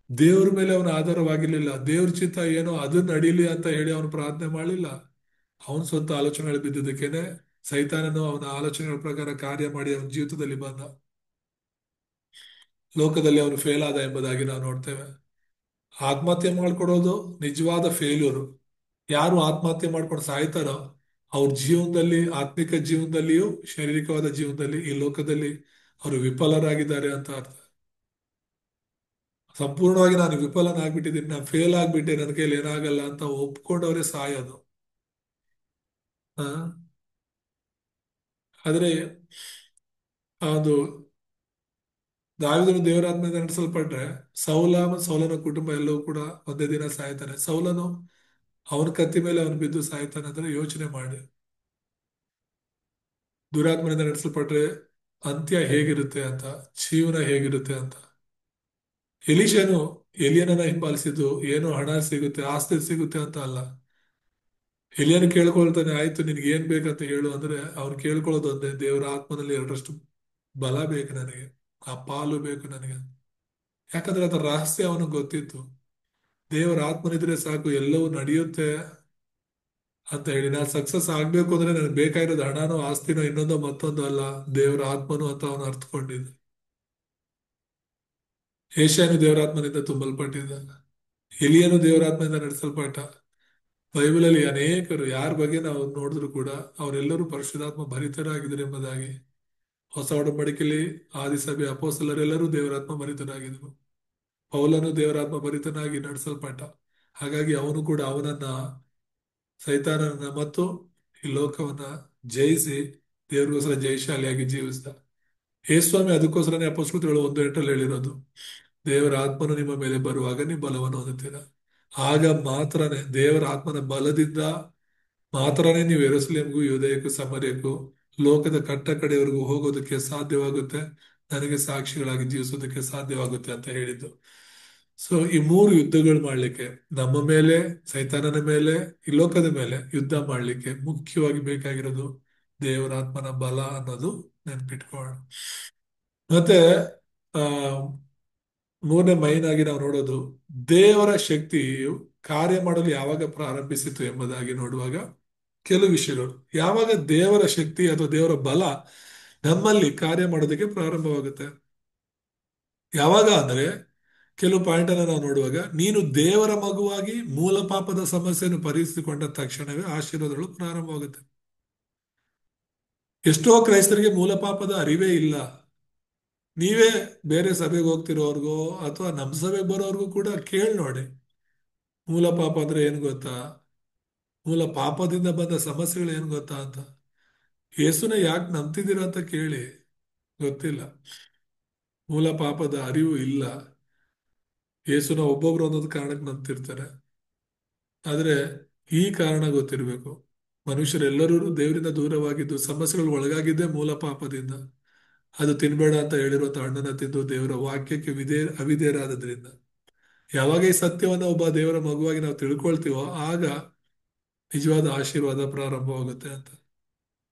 ದೇವ್ರ ಮೇಲೆ ಅವನ ಆಧಾರವಾಗಿರ್ಲಿಲ್ಲ. ದೇವ್ರ ಚಿತ್ತ ಏನೋ ಅದು ನಡೀಲಿ ಅಂತ ಹೇಳಿ ಅವನು ಪ್ರಾರ್ಥನೆ ಮಾಡಲಿಲ್ಲ. ಅವನ ಸ್ವಂತ ಆಲೋಚನೆಗಳು ಬಿದ್ದಿದ್ದಕ್ಕೇನೆ ಸೈತಾನನು ಅವನ ಆಲೋಚನೆಗಳ ಪ್ರಕಾರ ಕಾರ್ಯ ಮಾಡಿ ಅವನ ಜೀವಿತದಲ್ಲಿ ಬಂದ. ಲೋಕದಲ್ಲಿ ಅವನು ಫೇಲ್ ಆದ ಎಂಬುದಾಗಿ ನಾವು ನೋಡ್ತೇವೆ. ಆತ್ಮಹತ್ಯೆ ಮಾಡ್ಕೊಡೋದು ನಿಜವಾದ ಫೇಲ್ಯೂರ್. ಯಾರು ಆತ್ಮಹತ್ಯೆ ಮಾಡ್ಕೊಂಡು ಸಾಯ್ತಾರೋ ಅವ್ರ ಜೀವನದಲ್ಲಿ, ಆತ್ಮಿಕ ಜೀವನದಲ್ಲಿಯೂ ಶಾರೀರಿಕವಾದ ಜೀವನದಲ್ಲಿ, ಈ ಲೋಕದಲ್ಲಿ ಅವರು ವಿಫಲರಾಗಿದ್ದಾರೆ ಅಂತ ಅರ್ಥ. ಸಂಪೂರ್ಣವಾಗಿ ನಾನು ವಿಫಲನಾಗ್ಬಿಟ್ಟಿದ್ದೀನಿ, ನಾನು ಫೇಲ್ ಆಗ್ಬಿಟ್ಟೆ, ನನ್ನ ಕೈಲಿ ಏನಾಗಲ್ಲ ಅಂತ ಒಪ್ಕೊಂಡವರೇ ಸಾಯೋದು. ಆ ಆದ್ರೆ ಆ ಒಂದು ದಾವಿದನು ದೇವರಾತ್ಮದಿಂದ ನಡೆಸಲ್ಪಟ್ರೆ ಮತ್ತು ಸೌಲನ ಕುಟುಂಬ ಎಲ್ಲವೂ ಕೂಡ ಒಂದೇ ದಿನ ಸಾಯ್ತಾನೆ. ಸೌಲನು ಅವನ ಕತ್ತಿ ಮೇಲೆ ಅವನು ಬಿದ್ದು ಸಾಯ್ತಾನೆ ಅಂದ್ರೆ ಯೋಚನೆ ಮಾಡಿ. ದುರಾತ್ಮನಿಂದ ನಡೆಸಲ್ಪಟ್ರೆ ಅಂತ್ಯ ಹೇಗಿರುತ್ತೆ ಅಂತ, ಜೀವನ ಹೇಗಿರುತ್ತೆ ಅಂತ. ಎಲೀಶನು ಎಲಿಯನನ್ನ ಹಿಂಬಾಲಿಸಿದ್ದು ಏನೋ ಹಣ ಸಿಗುತ್ತೆ, ಆಸ್ತಿ ಸಿಗುತ್ತೆ ಅಂತ ಅಲ್ಲ. ಎಲಿಯನು ಕೇಳ್ಕೊಳ್ತಾನೆ, ಆಯ್ತು ನಿನ್ಗೆ ಏನ್ ಬೇಕಂತ ಹೇಳು ಅಂದ್ರೆ ಅವ್ನು ಕೇಳ್ಕೊಳ್ಳೋದು ಒಂದೇ, ದೇವರ ಆತ್ಮನಲ್ಲಿ 2ರಷ್ಟು ಬಲ ಬೇಕು ನನಗೆ, ಆ ಪಾಲು ಬೇಕು ನನಗೆ. ಯಾಕಂದ್ರೆ ಅದರ ರಹಸ್ಯ ಅವನಿಗೆ ಗೊತ್ತಿತ್ತು. ದೇವರ ಆತ್ಮನಿದ್ರೆ ಸಾಕು, ಎಲ್ಲವೂ ನಡೆಯುತ್ತೆ ಅಂತ ಹೇಳಿ. ನಾನು ಸಕ್ಸಸ್ ಆಗ್ಬೇಕು ಅಂದ್ರೆ ನನಗೆ ಬೇಕಾಗಿರೋದು ಹಣನೋ ಆಸ್ತಿನೋ ಇನ್ನೊಂದೋ ಮತ್ತೊಂದು ಅಲ್ಲ, ದೇವರ ಆತ್ಮನು ಅಂತ ಅವನು ಅರ್ಥಕೊಂಡಿದ್ದ. ಏಷ್ಯಾನು ದೇವರಾತ್ಮನಿಂದ ತುಂಬಲ್ಪಟ್ಟಿದ್ದ. ಎಲಿಯನು ದೇವರಾತ್ಮನಿಂದ ನಡೆಸಲ್ಪಟ್ಟ. ಬೈಬಲಲ್ಲಿ ಅನೇಕರು ಯಾರ ಬಗ್ಗೆ ನಾವು ನೋಡಿದ್ರು ಕೂಡ ಅವರೆಲ್ಲರೂ ಪರಿಶುದ್ಧಾತ್ಮ ಭರಿತರಾಗಿದ್ರು ಎಂಬುದಾಗಿ. ಹೊಸ ಒಡಂಬಡಿಕೆಯಲ್ಲಿ ಆದಿಸಭೆ ಅಪೊಸ್ತಲರೆಲ್ಲರೂ ದೇವರಾತ್ಮ ಭರಿತರಾಗಿದ್ರು. ಪೌಲನು ದೇವರಾತ್ಮ ಭರಿತನಾಗಿ ನಡೆಸಲ್ಪಟ್ಟ. ಹಾಗಾಗಿ ಅವನು ಕೂಡ ಅವನನ್ನ, ಸೈತಾನನ ಮತ್ತು ಈ ಲೋಕವನ್ನ ಜಯಿಸಿ ದೇವರಿಗೋಸ್ಕರ ಜಯಶಾಲಿಯಾಗಿ ಜೀವಿಸಿದ. ಯೇಸ್ವಾಮಿ ಅದಕ್ಕೋಸ್ಕರನೇ ಅಪೊಸ್ತಲರು 1:8 ಹೇಳಿರೋದು, ದೇವರ ಆತ್ಮನು ನಿಮ್ಮ ಮೇಲೆ ಬರುವಾಗ ನೀವು ಬಲವನ್ನು ಹೊಂದುತ್ತೀರಾ. ಆಗ ಮಾತ್ರನೇ ದೇವರ ಆತ್ಮನ ಬಲದಿಂದ ಮಾತ್ರನೇ ನೀವು ಯೆರೂಸಲೇಮಿಗೂ ಯೂದಯಕ್ಕೂ ಸಮರ್ಯಕ್ಕೂ ಲೋಕದ ಕಟ್ಟ ಕಡೆಯವರೆಗೂ ಹೋಗೋದಕ್ಕೆ ಸಾಧ್ಯವಾಗುತ್ತೆ, ನನಗೆ ಸಾಕ್ಷಿಗಳಾಗಿ ಜೀವಿಸೋದಕ್ಕೆ ಸಾಧ್ಯವಾಗುತ್ತೆ ಅಂತ ಹೇಳಿದ್ದು. ಸೊ ಈ 3 ಯುದ್ಧಗಳು ಮಾಡ್ಲಿಕ್ಕೆ, ನಮ್ಮ ಮೇಲೆ, ಸೈತಾನನ ಮೇಲೆ, ಈ ಲೋಕದ ಮೇಲೆ ಯುದ್ಧ ಮಾಡ್ಲಿಕ್ಕೆ ಮುಖ್ಯವಾಗಿ ಬೇಕಾಗಿರೋದು ದೇವರ ಆತ್ಮನ ಬಲ ಅನ್ನೋದು ನೆನ್ಪಿಟ್ಕೊಳ್ಳೋಣ. ಮತ್ತೆ ಆ ಮೂರನೇ ಮೈನ್ ಆಗಿ ನಾವು ನೋಡೋದು, ದೇವರ ಶಕ್ತಿಯು ಕಾರ್ಯ ಮಾಡಲು ಯಾವಾಗ ಪ್ರಾರಂಭಿಸಿತು ಎಂಬುದಾಗಿ ನೋಡುವಾಗ ಕೆಲವು ವಿಷಯಗಳು, ಯಾವಾಗ ದೇವರ ಶಕ್ತಿ ಅಥವಾ ದೇವರ ಬಲ ನಮ್ಮಲ್ಲಿ ಕಾರ್ಯ ಮಾಡೋದಕ್ಕೆ ಪ್ರಾರಂಭವಾಗುತ್ತೆ, ಯಾವಾಗ ಅಂದ್ರೆ ಕೆಲವು ಪಾಯಿಂಟ್ ಅನ್ನ ನಾವು ನೋಡುವಾಗ, ನೀನು ದೇವರ ಮಗುವಾಗಿ ಮೂಲ ಪಾಪದ ಸಮಸ್ಯೆಯನ್ನು ಪರಿಹರಿಸಿಕೊಂಡ ತಕ್ಷಣವೇ ಆಶೀರ್ವಾದಗಳು ಪ್ರಾರಂಭವಾಗುತ್ತೆ. ಎಷ್ಟೋ ಕ್ರೈಸ್ತರಿಗೆ ಮೂಲ ಪಾಪದ ಅರಿವೇ ಇಲ್ಲ. ನೀವೇ ಬೇರೆ ಸಭೆಗೆ ಹೋಗ್ತಿರೋರ್ಗೋ ಅಥವಾ ನಮ್ಮ ಸಭೆಗೆ ಬರೋರ್ಗೂ ಕೂಡ ಕೇಳಿ ನೋಡಿ, ಮೂಲ ಪಾಪ ಅಂದ್ರೆ ಏನ್ ಗೊತ್ತಾ, ಮೂಲ ಪಾಪದಿಂದ ಬಂದ ಸಮಸ್ಯೆಗಳು ಏನ್ ಗೊತ್ತಾ ಅಂತ. ಯೇಸುನ ಯಾಕೆ ನಂಬ್ತಿದ್ದೀರ ಅಂತ ಕೇಳಿ, ಗೊತ್ತಿಲ್ಲ, ಮೂಲ ಪಾಪದ ಅರಿವು ಇಲ್ಲ. ಯೇಸುನ ಒಬ್ಬೊಬ್ರು ಒಂದೊಂದು ಕಾರಣಕ್ಕೆ ನಂಬ್ತಿರ್ತಾರೆ. ಆದ್ರೆ ಈ ಕಾರಣ ಗೊತ್ತಿರಬೇಕು, ಮನುಷ್ಯರೆಲ್ಲರೂ ದೇವರಿಂದ ದೂರವಾಗಿದ್ದು ಸಮಸ್ಯೆಗಳು ಒಳಗಾಗಿದ್ದೇ ಮೂಲ ಪಾಪದಿಂದ. ಅದು ತಿನ್ಬೇಡ ಅಂತ ಹೇಳಿರುವಂತ ಹಣ್ಣನ್ನ ತಿಂದು ದೇವರ ವಾಕ್ಯಕ್ಕೆ ಅವಿಧೇಯರಾದ್ರಿಂದ. ಯಾವಾಗ ಈ ಸತ್ಯವನ್ನ ಒಬ್ಬ ದೇವರ ಮಗುವಾಗಿ ನಾವು ತಿಳ್ಕೊಳ್ತೀವೋ ಆಗ ನಿಜವಾದ ಆಶೀರ್ವಾದ ಪ್ರಾರಂಭವಾಗುತ್ತೆ ಅಂತ.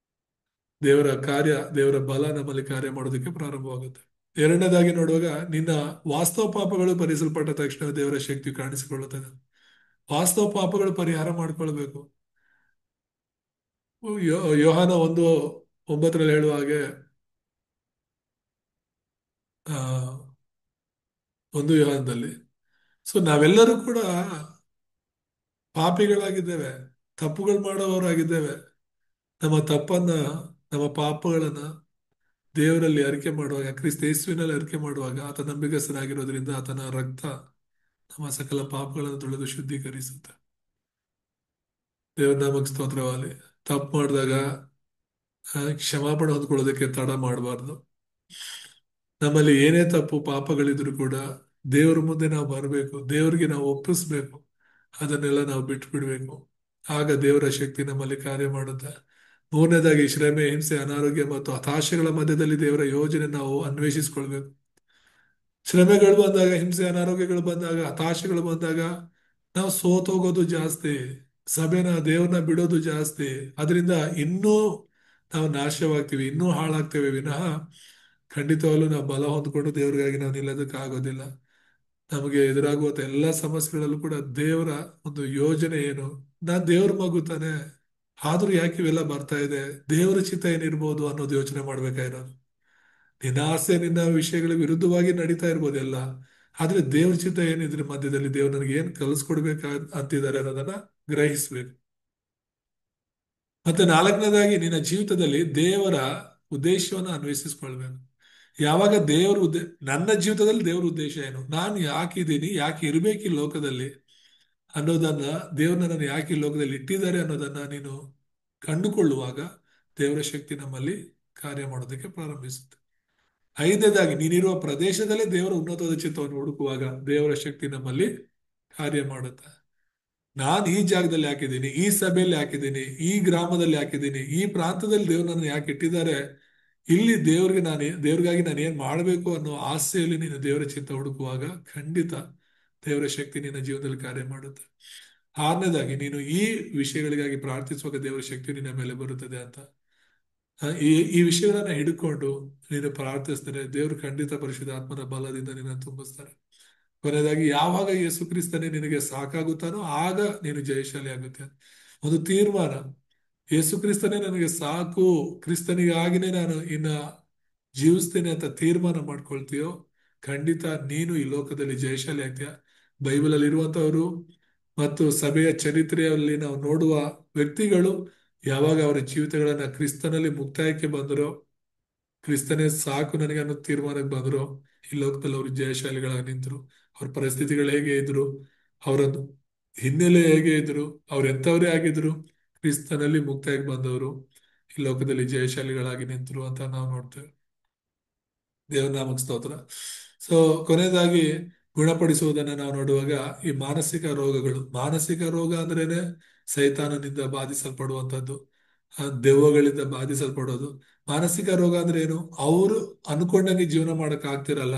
ದೇವರ ಕಾರ್ಯ, ದೇವರ ಬಲ ನಮ್ಮಲ್ಲಿ ಕಾರ್ಯ ಮಾಡೋದಕ್ಕೆ ಪ್ರಾರಂಭವಾಗುತ್ತೆ. ಎರಡನೇದಾಗಿ ನೋಡುವಾಗ, ನಿನ್ನ ವಾಸ್ತವ ಪಾಪಗಳು ಪರಿಸಲ್ಪಟ್ಟ ತಕ್ಷಣ ದೇವರ ಶಕ್ತಿ ಕಾಣಿಸಿಕೊಳ್ಳುತ್ತದೆ. ವಾಸ್ತವ ಪಾಪಗಳು ಪರಿಹಾರ ಮಾಡ್ಕೊಳ್ಬೇಕು. ಯೋಹಾನ 1:9 ಹೇಳುವ ಹಾಗೆ, ಆ 1 ಯೋಹಾನದಲ್ಲಿ, ಸೊ ನಾವೆಲ್ಲರೂ ಕೂಡ ಪಾಪಿಗಳಾಗಿದ್ದೇವೆ, ತಪ್ಪುಗಳು ಮಾಡೋವರಾಗಿದ್ದೇವೆ. ನಮ್ಮ ತಪ್ಪನ್ನ, ನಮ್ಮ ಪಾಪಗಳನ್ನ ದೇವರಲ್ಲಿ ಅರಿಕೆ ಮಾಡುವಾಗ, ಕ್ರಿಸ್ತ ಯೇಸುವಿನಲ್ಲಿ ಅರಿಕೆ ಮಾಡುವಾಗ, ಆತ ನಂಬಿಗಸ್ತನಾಗಿರೋದ್ರಿಂದ ಆತನ ರಕ್ತ ನಮ್ಮ ಸಕಲ ಪಾಪಗಳನ್ನು ತೊಳೆದು ಶುದ್ಧೀಕರಿಸುತ್ತೆ. ದೇವರ ನಾಮಕ್ಕೆ ಸ್ತೋತ್ರವಾಗಲಿ. ತಪ್ಪು ಮಾಡಿದಾಗ ಕ್ಷಮಾಪಣೆ ಹೊಂದ್ಕೊಳ್ಳೋದಕ್ಕೆ ತಡ ಮಾಡಬಾರ್ದು. ನಮ್ಮಲ್ಲಿ ಏನೇ ತಪ್ಪು ಪಾಪಗಳಿದ್ರು ಕೂಡ ದೇವರ ಮುಂದೆ ನಾವು ಬರಬೇಕು, ದೇವರಿಗೆ ನಾವು ಒಪ್ಪಿಸ್ಬೇಕು, ಅದನ್ನೆಲ್ಲ ನಾವು ಬಿಟ್ಟು ಬಿಡ್ಬೇಕು. ಆಗ ದೇವರ ಶಕ್ತಿ ನಮ್ಮಲ್ಲಿ ಕಾರ್ಯ ಮಾಡುತ್ತೆ. ಮೂರನೇದಾಗಿ, ಶ್ರಮೆ, ಹಿಂಸೆ, ಅನಾರೋಗ್ಯ ಮತ್ತು ಹತಾಶೆಗಳ ಮಧ್ಯದಲ್ಲಿ ದೇವರ ಯೋಜನೆ ನಾವು ಅನ್ವೇಷಿಸ್ಕೊಳ್ಬೇಕು. ಶ್ರಮೆಗಳು ಬಂದಾಗ, ಹಿಂಸೆ ಅನಾರೋಗ್ಯಗಳು ಬಂದಾಗ, ಹತಾಶೆಗಳು ಬಂದಾಗ ನಾವು ಸೋತೋಗೋದು ಜಾಸ್ತಿ, ದೇವ್ರನ್ನ ಬಿಡೋದು ಜಾಸ್ತಿ. ಅದರಿಂದ ಇನ್ನೂ ನಾವು ನಾಶವಾಗ್ತೀವಿ, ಇನ್ನೂ ಹಾಳಾಗ್ತೇವೆ ವಿನಃ ಖಂಡಿತವಾಗ್ಲೂ ನಾವು ಬಲ ಹೊಂದ್ಕೊಂಡು ದೇವ್ರಿಗಾಗಿ ನಾವು ನಿಲ್ಲೋದಕ್ಕೆ ಆಗೋದಿಲ್ಲ. ನಮಗೆ ಎದುರಾಗುವಂತ ಎಲ್ಲಾ ಸಮಸ್ಯೆಗಳಲ್ಲೂ ಕೂಡ ದೇವರ ಒಂದು ಯೋಜನೆ ಏನು, ನಾನ್ ದೇವ್ರ ಮಗು ತಾನೆ, ಆದ್ರೂ ಯಾಕೆ ಇವೆಲ್ಲ ಬರ್ತಾ ಇದೆ, ದೇವರ ಚಿತ್ತ ಏನಿರ್ಬೋದು ಅನ್ನೋದು ಯೋಚನೆ ಮಾಡ್ಬೇಕಾಗಿರೋದು. ನಿನ್ನ ಆಸೆ, ನಿನ್ನ ವಿಷಯಗಳಿಗೆ ವಿರುದ್ಧವಾಗಿ ನಡೀತಾ ಇರ್ಬೋದು ಎಲ್ಲ, ಆದ್ರೆ ದೇವ್ರ ಚಿತ್ತ ಏನಿದ್ರೆ ಮಧ್ಯದಲ್ಲಿ, ದೇವ್ರು ನನಗೆ ಏನ್ ಕಲಿಸ್ಕೊಡ್ಬೇಕ ಅಂತಿದ್ದಾರೆ ಅನ್ನೋದನ್ನ ಗ್ರಹಿಸ್ಬೇಕು. ಮತ್ತೆ ನಾಲ್ಕನೇದಾಗಿ, ನಿನ್ನ ಜೀವಿತದಲ್ಲಿ ದೇವರ ಉದ್ದೇಶವನ್ನು ಅನ್ವೇಷಿಸ್ಕೊಳ್ಬೇಕು. ಯಾವಾಗ ನನ್ನ ಜೀವಿತದಲ್ಲಿ ದೇವರ ಉದ್ದೇಶ ಏನು, ನಾನು ಯಾಕಿದ್ದೀನಿ, ಯಾಕೆ ಇರ್ಬೇಕು ಈ ಲೋಕದಲ್ಲಿ ಅನ್ನೋದನ್ನ, ದೇವ್ರು ನನ್ನನ್ನು ಯಾಕೆ ಈ ಲೋಕದಲ್ಲಿ ಇಟ್ಟಿದ್ದಾರೆ ಅನ್ನೋದನ್ನ ನೀನು ಕಂಡುಕೊಳ್ಳುವಾಗ ದೇವರ ಶಕ್ತಿ ನಮ್ಮಲ್ಲಿ ಕಾರ್ಯ ಮಾಡೋದಕ್ಕೆ ಪ್ರಾರಂಭಿಸುತ್ತೆ. ಐದನೇದಾಗಿ, ನೀನಿರುವ ಪ್ರದೇಶದಲ್ಲೇ ದೇವರ ಉನ್ನತವಾದ ಚಿತ್ತವನ್ನು ಹುಡುಕುವಾಗ ದೇವರ ಶಕ್ತಿ ನಮ್ಮಲ್ಲಿ ಕಾರ್ಯ ಮಾಡುತ್ತೆ. ನಾನು ಈ ಜಾಗದಲ್ಲಿ ಹಾಕಿದ್ದೀನಿ, ಈ ಸಭೆಯಲ್ಲಿ ಹಾಕಿದ್ದೀನಿ, ಈ ಗ್ರಾಮದಲ್ಲಿ ಹಾಕಿದ್ದೀನಿ, ಈ ಪ್ರಾಂತದಲ್ಲಿ ದೇವ್ರು ನನ್ನ ಯಾಕೆ ಇಟ್ಟಿದ್ದಾರೆ, ಇಲ್ಲಿ ದೇವ್ರಿಗಾಗಿ ನಾನು ಏನ್ ಮಾಡಬೇಕು ಅನ್ನೋ ಆಸೆಯಲ್ಲಿ ನೀನು ದೇವರ ಚಿತ್ತ ಹುಡುಕುವಾಗ ಖಂಡಿತ ದೇವರ ಶಕ್ತಿ ನಿನ್ನ ಜೀವನದಲ್ಲಿ ಕಾರ್ಯ ಮಾಡುತ್ತೆ. ಆರನೇದಾಗಿ, ನೀನು ಈ ವಿಷಯಗಳಿಗಾಗಿ ಪ್ರಾರ್ಥಿಸುವಾಗ ದೇವರ ಶಕ್ತಿ ನಿನ್ನ ಮೇಲೆ ಬರುತ್ತದೆ ಅಂತ. ಈ ವಿಷಯಗಳನ್ನ ಹಿಡ್ಕೊಂಡು ನೀನು ಪ್ರಾರ್ಥಿಸ್ತಾರೆ, ದೇವರು ಖಂಡಿತ ಪರಿಶುದ್ಧ ಆತ್ಮನ ಬಲದಿಂದ ನಿನ್ನ ತುಂಬಿಸ್ತಾರೆ. ಕೊನೆಯದಾಗಿ, ಯಾವಾಗ ಯೇಸು ಕ್ರಿಸ್ತನೇ ನಿನಗೆ ಸಾಕಾಗುತ್ತಾನೋ ಆಗ ನೀನು ಜಯಶಾಲಿ ಆಗುತ್ತೆ. ಒಂದು ತೀರ್ಮಾನ, ಯೇಸು ಕ್ರಿಸ್ತನೇ ನನಗೆ ಸಾಕು, ಕ್ರಿಸ್ತನಿಗಾಗಿನೇ ನಾನು ಇನ್ನ ಜೀವಿಸ್ತೇನೆ ಅಂತ ತೀರ್ಮಾನ ಮಾಡ್ಕೊಳ್ತೀಯೋ ಖಂಡಿತ ನೀನು ಈ ಲೋಕದಲ್ಲಿ ಜಯಶಾಲಿ ಆಗ್ತೀಯ. ಬೈಬಲ್ ಅಲ್ಲಿ ಇರುವಂತವರು ಮತ್ತು ಸಭೆಯ ಚರಿತ್ರೆಯಲ್ಲಿ ನಾವು ನೋಡುವ ವ್ಯಕ್ತಿಗಳು ಯಾವಾಗ ಅವರ ಜೀವಿತಗಳನ್ನ ಕ್ರಿಸ್ತನಲ್ಲಿ ಮುಕ್ತಾಯಕ್ಕೆ ಬಂದರೋ, ಕ್ರಿಸ್ತನೇ ಸಾಕು ನನಗೆ ಅನ್ನೋ ತೀರ್ಮಾನಕ್ಕೆ ಬಂದ್ರು, ಈ ಲೋಕದಲ್ಲಿ ಅವರು ಜಯಶಾಲಿಗಳಾಗಿ ನಿಂತರು. ಅವ್ರ ಪರಿಸ್ಥಿತಿಗಳು ಹೇಗೆ ಇದ್ರು, ಅವರ ಹಿನ್ನೆಲೆ ಹೇಗೆ ಇದ್ರು, ಅವ್ರು ಎಂಥವರೇ ಆಗಿದ್ರು, ಕ್ರಿಸ್ತನಲ್ಲಿ ಮುಕ್ತಾಯಕ್ಕೆ ಬಂದವರು ಈ ಲೋಕದಲ್ಲಿ ಜಯಶಾಲಿಗಳಾಗಿ ನಿಂತರು ಅಂತ ನಾವು ನೋಡ್ತೇವೆ. ದೇವರ ನಾಮಕ್ಕೆ ಸ್ತೋತ್ರ. ಸೊ ಕೊನೆಯದಾಗಿ ಗುಣಪಡಿಸುವುದನ್ನು ನಾವು ನೋಡುವಾಗ ಈ ಮಾನಸಿಕ ರೋಗಗಳು, ಮಾನಸಿಕ ರೋಗ ಅಂದ್ರೇನೆ ಸೈತಾನನಿಂದ ಬಾಧಿಸಲ್ಪಡುವಂಥದ್ದು, ದೆವ್ವಗಳಿಂದ ಬಾಧಿಸಲ್ಪಡೋದು. ಮಾನಸಿಕ ರೋಗ ಅಂದ್ರೆ ಏನು? ಅವರು ಅನ್ಕೊಂಡಂಗೆ ಜೀವನ ಮಾಡಕ್ ಆಗ್ತಿರಲ್ಲ,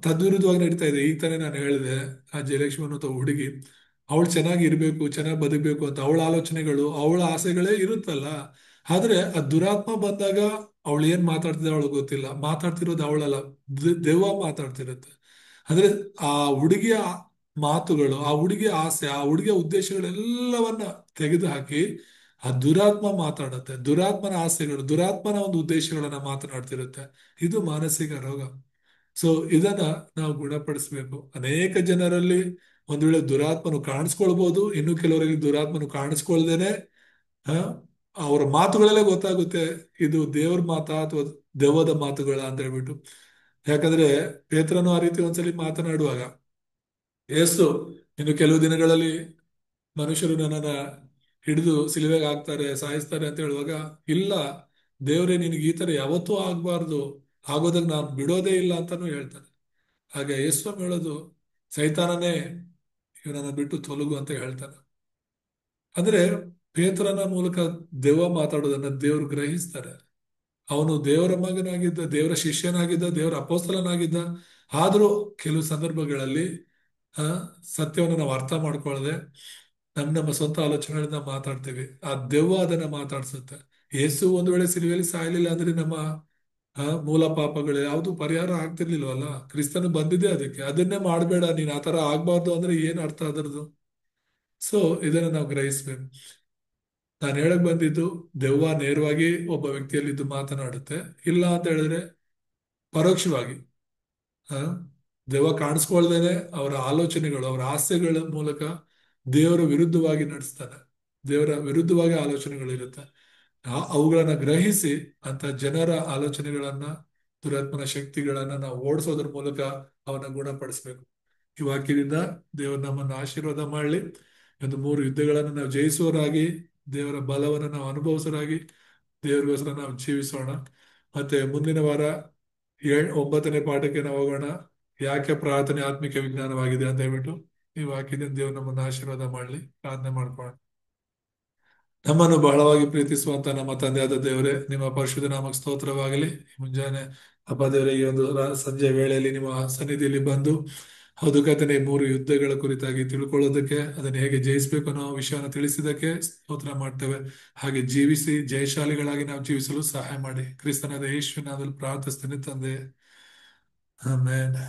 ತದ್ವಿರುದ್ಧವಾಗಿ ನಡೀತಾ ಇದೆ. ಈಗ ತಾನೇ ನಾನು ಹೇಳಿದೆ, ಆ ಜಯಲಕ್ಷ್ಮಿ ಅನ್ನೋ ಹುಡುಗಿ, ಅವಳು ಚೆನ್ನಾಗಿ ಇರ್ಬೇಕು, ಚೆನ್ನಾಗಿ ಬದುಕಬೇಕು ಅಂತ ಅವಳ ಆಲೋಚನೆಗಳು, ಅವಳ ಆಸೆಗಳೇ ಇರುತ್ತಲ್ಲ. ಆದ್ರೆ ಆ ದುರಾತ್ಮ ಬಂದಾಗ ಅವಳು ಏನ್ ಮಾತಾಡ್ತಿದ್ದ ಅವಳು ಗೊತ್ತಿಲ್ಲ, ಮಾತಾಡ್ತಿರೋದು ಅವಳಲ್ಲ, ದೆವ್ವ ಮಾತಾಡ್ತಿರುತ್ತೆ. ಅಂದ್ರೆ ಆ ಹುಡುಗಿಯ ಮಾತುಗಳು, ಆ ಹುಡುಗಿಯ ಆಸೆ, ಆ ಹುಡುಗಿಯ ಉದ್ದೇಶಗಳೆಲ್ಲವನ್ನ ತೆಗೆದು ಹಾಕಿ ಆ ದುರಾತ್ಮ ಮಾತಾಡುತ್ತೆ. ದುರಾತ್ಮನ ಆಸೆಗಳು, ದುರಾತ್ಮನ ಒಂದು ಉದ್ದೇಶಗಳನ್ನ ಮಾತನಾಡ್ತಿರುತ್ತೆ. ಇದು ಮಾನಸಿಕ ರೋಗ. ಸೊ ಇದನ್ನ ನಾವು ಗುಣಪಡಿಸ್ಬೇಕು. ಅನೇಕ ಜನರಲ್ಲಿ ಒಂದ್ ವೇಳೆ ದುರಾತ್ಮನು ಕಾಣಿಸ್ಕೊಳ್ಬಹುದು, ಇನ್ನು ಕೆಲವರಲ್ಲಿ ದುರಾತ್ಮನು ಕಾಣಿಸ್ಕೊಳ್ದೇನೆ ಆ ಅವರ ಮಾತುಗಳಲ್ಲೇ ಗೊತ್ತಾಗುತ್ತೆ ಇದು ದೇವ್ರ ಮಾತಾ ಅಥವಾ ದೆವ್ವದ ಮಾತುಗಳ ಅಂತ ಹೇಳ್ಬಿಟ್ಟು. ಯಾಕಂದ್ರೆ ಪೇತ್ರನು ಆ ರೀತಿ ಒಂದ್ಸಲಿ ಮಾತನಾಡುವಾಗ, ಏಸು ಇನ್ನು ಕೆಲವು ದಿನಗಳಲ್ಲಿ ಮನುಷ್ಯರು ನನ್ನನ್ನ ಹಿಡಿದು ಸಿಲುವೆಗೆ ಹಾಕ್ತಾರೆ, ಸಾಯಿಸ್ತಾರೆ ಅಂತ ಹೇಳುವಾಗ, ಇಲ್ಲ ದೇವ್ರೆ ನಿನಗೆ ಈ ತರ ಯಾವತ್ತೂ ಆಗ್ಬಾರ್ದು, ಆಗೋದಾಗ ನಾನು ಬಿಡೋದೇ ಇಲ್ಲ ಅಂತಾನು ಹೇಳ್ತಾನೆ. ಹಾಗೆ ಯೇಸ್ವಾಮಿ ಹೇಳೋದು, ಸೈತಾನನೇ ಇವನನ್ನ ಬಿಟ್ಟು ತೊಲಗು ಅಂತ ಹೇಳ್ತಾನೆ. ಅಂದ್ರೆ ಪೇತ್ರನ ಮೂಲಕ ದೆವ್ವ ಮಾತಾಡೋದನ್ನ ದೇವರು ಗ್ರಹಿಸ್ತಾರೆ. ಅವನು ದೇವರ ಮಗನಾಗಿದ್ದ, ದೇವರ ಶಿಷ್ಯನಾಗಿದ್ದ, ದೇವರ ಅಪೋಸ್ತಲನಾಗಿದ್ದ. ಆದ್ರೂ ಕೆಲವು ಸಂದರ್ಭಗಳಲ್ಲಿ ಆ ಸತ್ಯವನ್ನು ನಾವು ಅರ್ಥ ಮಾಡ್ಕೊಳ್ಳದೆ ನಮ್ಮ ಸ್ವಂತ ಆಲೋಚನೆಗಳಿಂದ ಮಾತಾಡ್ತೀವಿ. ಆ ದೆವ್ವ ಅದನ್ನ ಮಾತಾಡ್ಸುತ್ತೆ. ಯೇಸು ಒಂದು ವೇಳೆ ಸಿಲುವೆಯಲ್ಲಿ ಸಾಯಲಿಲ್ಲ ಅಂದ್ರೆ ನಮ್ಮ ಮೂಲ ಪಾಪಗಳು ಯಾವುದು ಪರಿಹಾರ ಆಗ್ತಿರ್ಲಿಲ್ವಲ್ಲ. ಕ್ರಿಸ್ತನು ಬಂದಿದ್ದೆ ಅದಕ್ಕೆ. ಅದನ್ನೇ ಮಾಡಬೇಡ ನೀನ್, ಆತರ ಆಗ್ಬಾರ್ದು ಅಂದ್ರೆ ಏನ್ ಅರ್ಥ ಅದರದ್ದು? ಸೊ ಇದನ್ನ ನಾವು ಗ್ರಹಿಸ್ಬೇಕು. ನಾನು ಹೇಳಕ್ ಬಂದಿದ್ದು, ದೆವ್ವ ನೇರವಾಗಿ ಒಬ್ಬ ವ್ಯಕ್ತಿಯಲ್ಲಿದ್ದು ಮಾತನಾಡುತ್ತೆ, ಇಲ್ಲ ಅಂತ ಹೇಳಿದ್ರೆ ಪರೋಕ್ಷವಾಗಿ ಆ ದೆವ್ವ ಕಾಣಿಸ್ಕೊಳ್ದೇನೆ ಅವರ ಆಲೋಚನೆಗಳು, ಅವರ ಆಸೆಗಳ ಮೂಲಕ ದೇವರ ವಿರುದ್ಧವಾಗಿ ನಡೆಸ್ತಾನೆ. ದೇವರ ವಿರುದ್ಧವಾಗಿ ಆಲೋಚನೆಗಳಿರುತ್ತೆ. ಅವುಗಳನ್ನ ಗ್ರಹಿಸಿ ಅಂತ ಜನರ ಆಲೋಚನೆಗಳನ್ನ, ದುರಾತ್ಮನ ಶಕ್ತಿಗಳನ್ನ ನಾವು ಓಡಿಸೋದ್ರ ಮೂಲಕ ಅವನ್ನ ಗುಣಪಡಿಸ್ಬೇಕು. ಈ ವಾಕ್ಯದಿಂದ ದೇವರು ನಮ್ಮನ್ನು ಆಶೀರ್ವಾದ ಮಾಡಲಿ. ಒಂದು 3 ಯುದ್ಧಗಳನ್ನು ನಾವು ಜಯಿಸುವರಾಗಿ, ದೇವರ ಬಲವನ್ನು ನಾವು ಅನುಭವಿಸೋರಾಗಿ, ದೇವರಿಗೋಸ್ಕರ ನಾವು ಜೀವಿಸೋಣ. ಮತ್ತೆ ಮುಂದಿನ ವಾರ 9ನೇ ಪಾಠಕ್ಕೆ ನಾವು ಹೋಗೋಣ. ಯಾಕೆ ಪ್ರಾರ್ಥನೆ ಆತ್ಮಿಕ ವಿಜ್ಞಾನವಾಗಿದೆ ಅಂತ ಹೇಳ್ಬಿಟ್ಟು. ಈ ವಾಕ್ಯದಿಂದ ದೇವರು ನಮ್ಮನ್ನು ಆಶೀರ್ವಾದ ಮಾಡಲಿ. ಪ್ರಾರ್ಥನೆ ಮಾಡ್ಕೊಳ್ಳೋಣ. ನಮ್ಮನ್ನು ಬಹಳವಾಗಿ ಪ್ರೀತಿಸುವಂತ ನಮ್ಮ ತಂದೆಯಾದ ದೇವರೇ, ನಿಮ್ಮ ಪರಿಶುದ್ಧ ನಾಮಕ್ಕೆ ಸ್ತೋತ್ರವಾಗಲಿ. ಮುಂಜಾನೆ ಅಪ್ಪ ದೇವರೇ, ಈ ಒಂದು ಸಂಜೆ ವೇಳೆಯಲ್ಲಿ ನಿಮ್ಮ ಸನ್ನಿಧಿಯಲ್ಲಿ ಬಂದು, ಹೌದು ಕರ್ತನೇ, 3 ಯುದ್ಧಗಳ ಕುರಿತಾಗಿ ತಿಳ್ಕೊಳ್ಳೋದಕ್ಕೆ, ಅದನ್ನು ಹೇಗೆ ಜಯಿಸಬೇಕು ಅನ್ನೋ ವಿಷಯವನ್ನು ತಿಳಿಸಿದಕ್ಕೆ ಸ್ತೋತ್ರ ಮಾಡ್ತೇವೆ. ಹಾಗೆ ಜೀವಿಸಿ ಜಯಶಾಲಿಗಳಾಗಿ ನಾವು ಜೀವಿಸಲು ಸಹಾಯ ಮಾಡಿ. ಕ್ರಿಸ್ತನಾದ ಯೇಸುವಿನ ನಾಮದಲ್ಲಿ ಪ್ರಾರ್ಥಿಸ್ತೇನೆ ತಂದೆ, ಆಮೆನ್.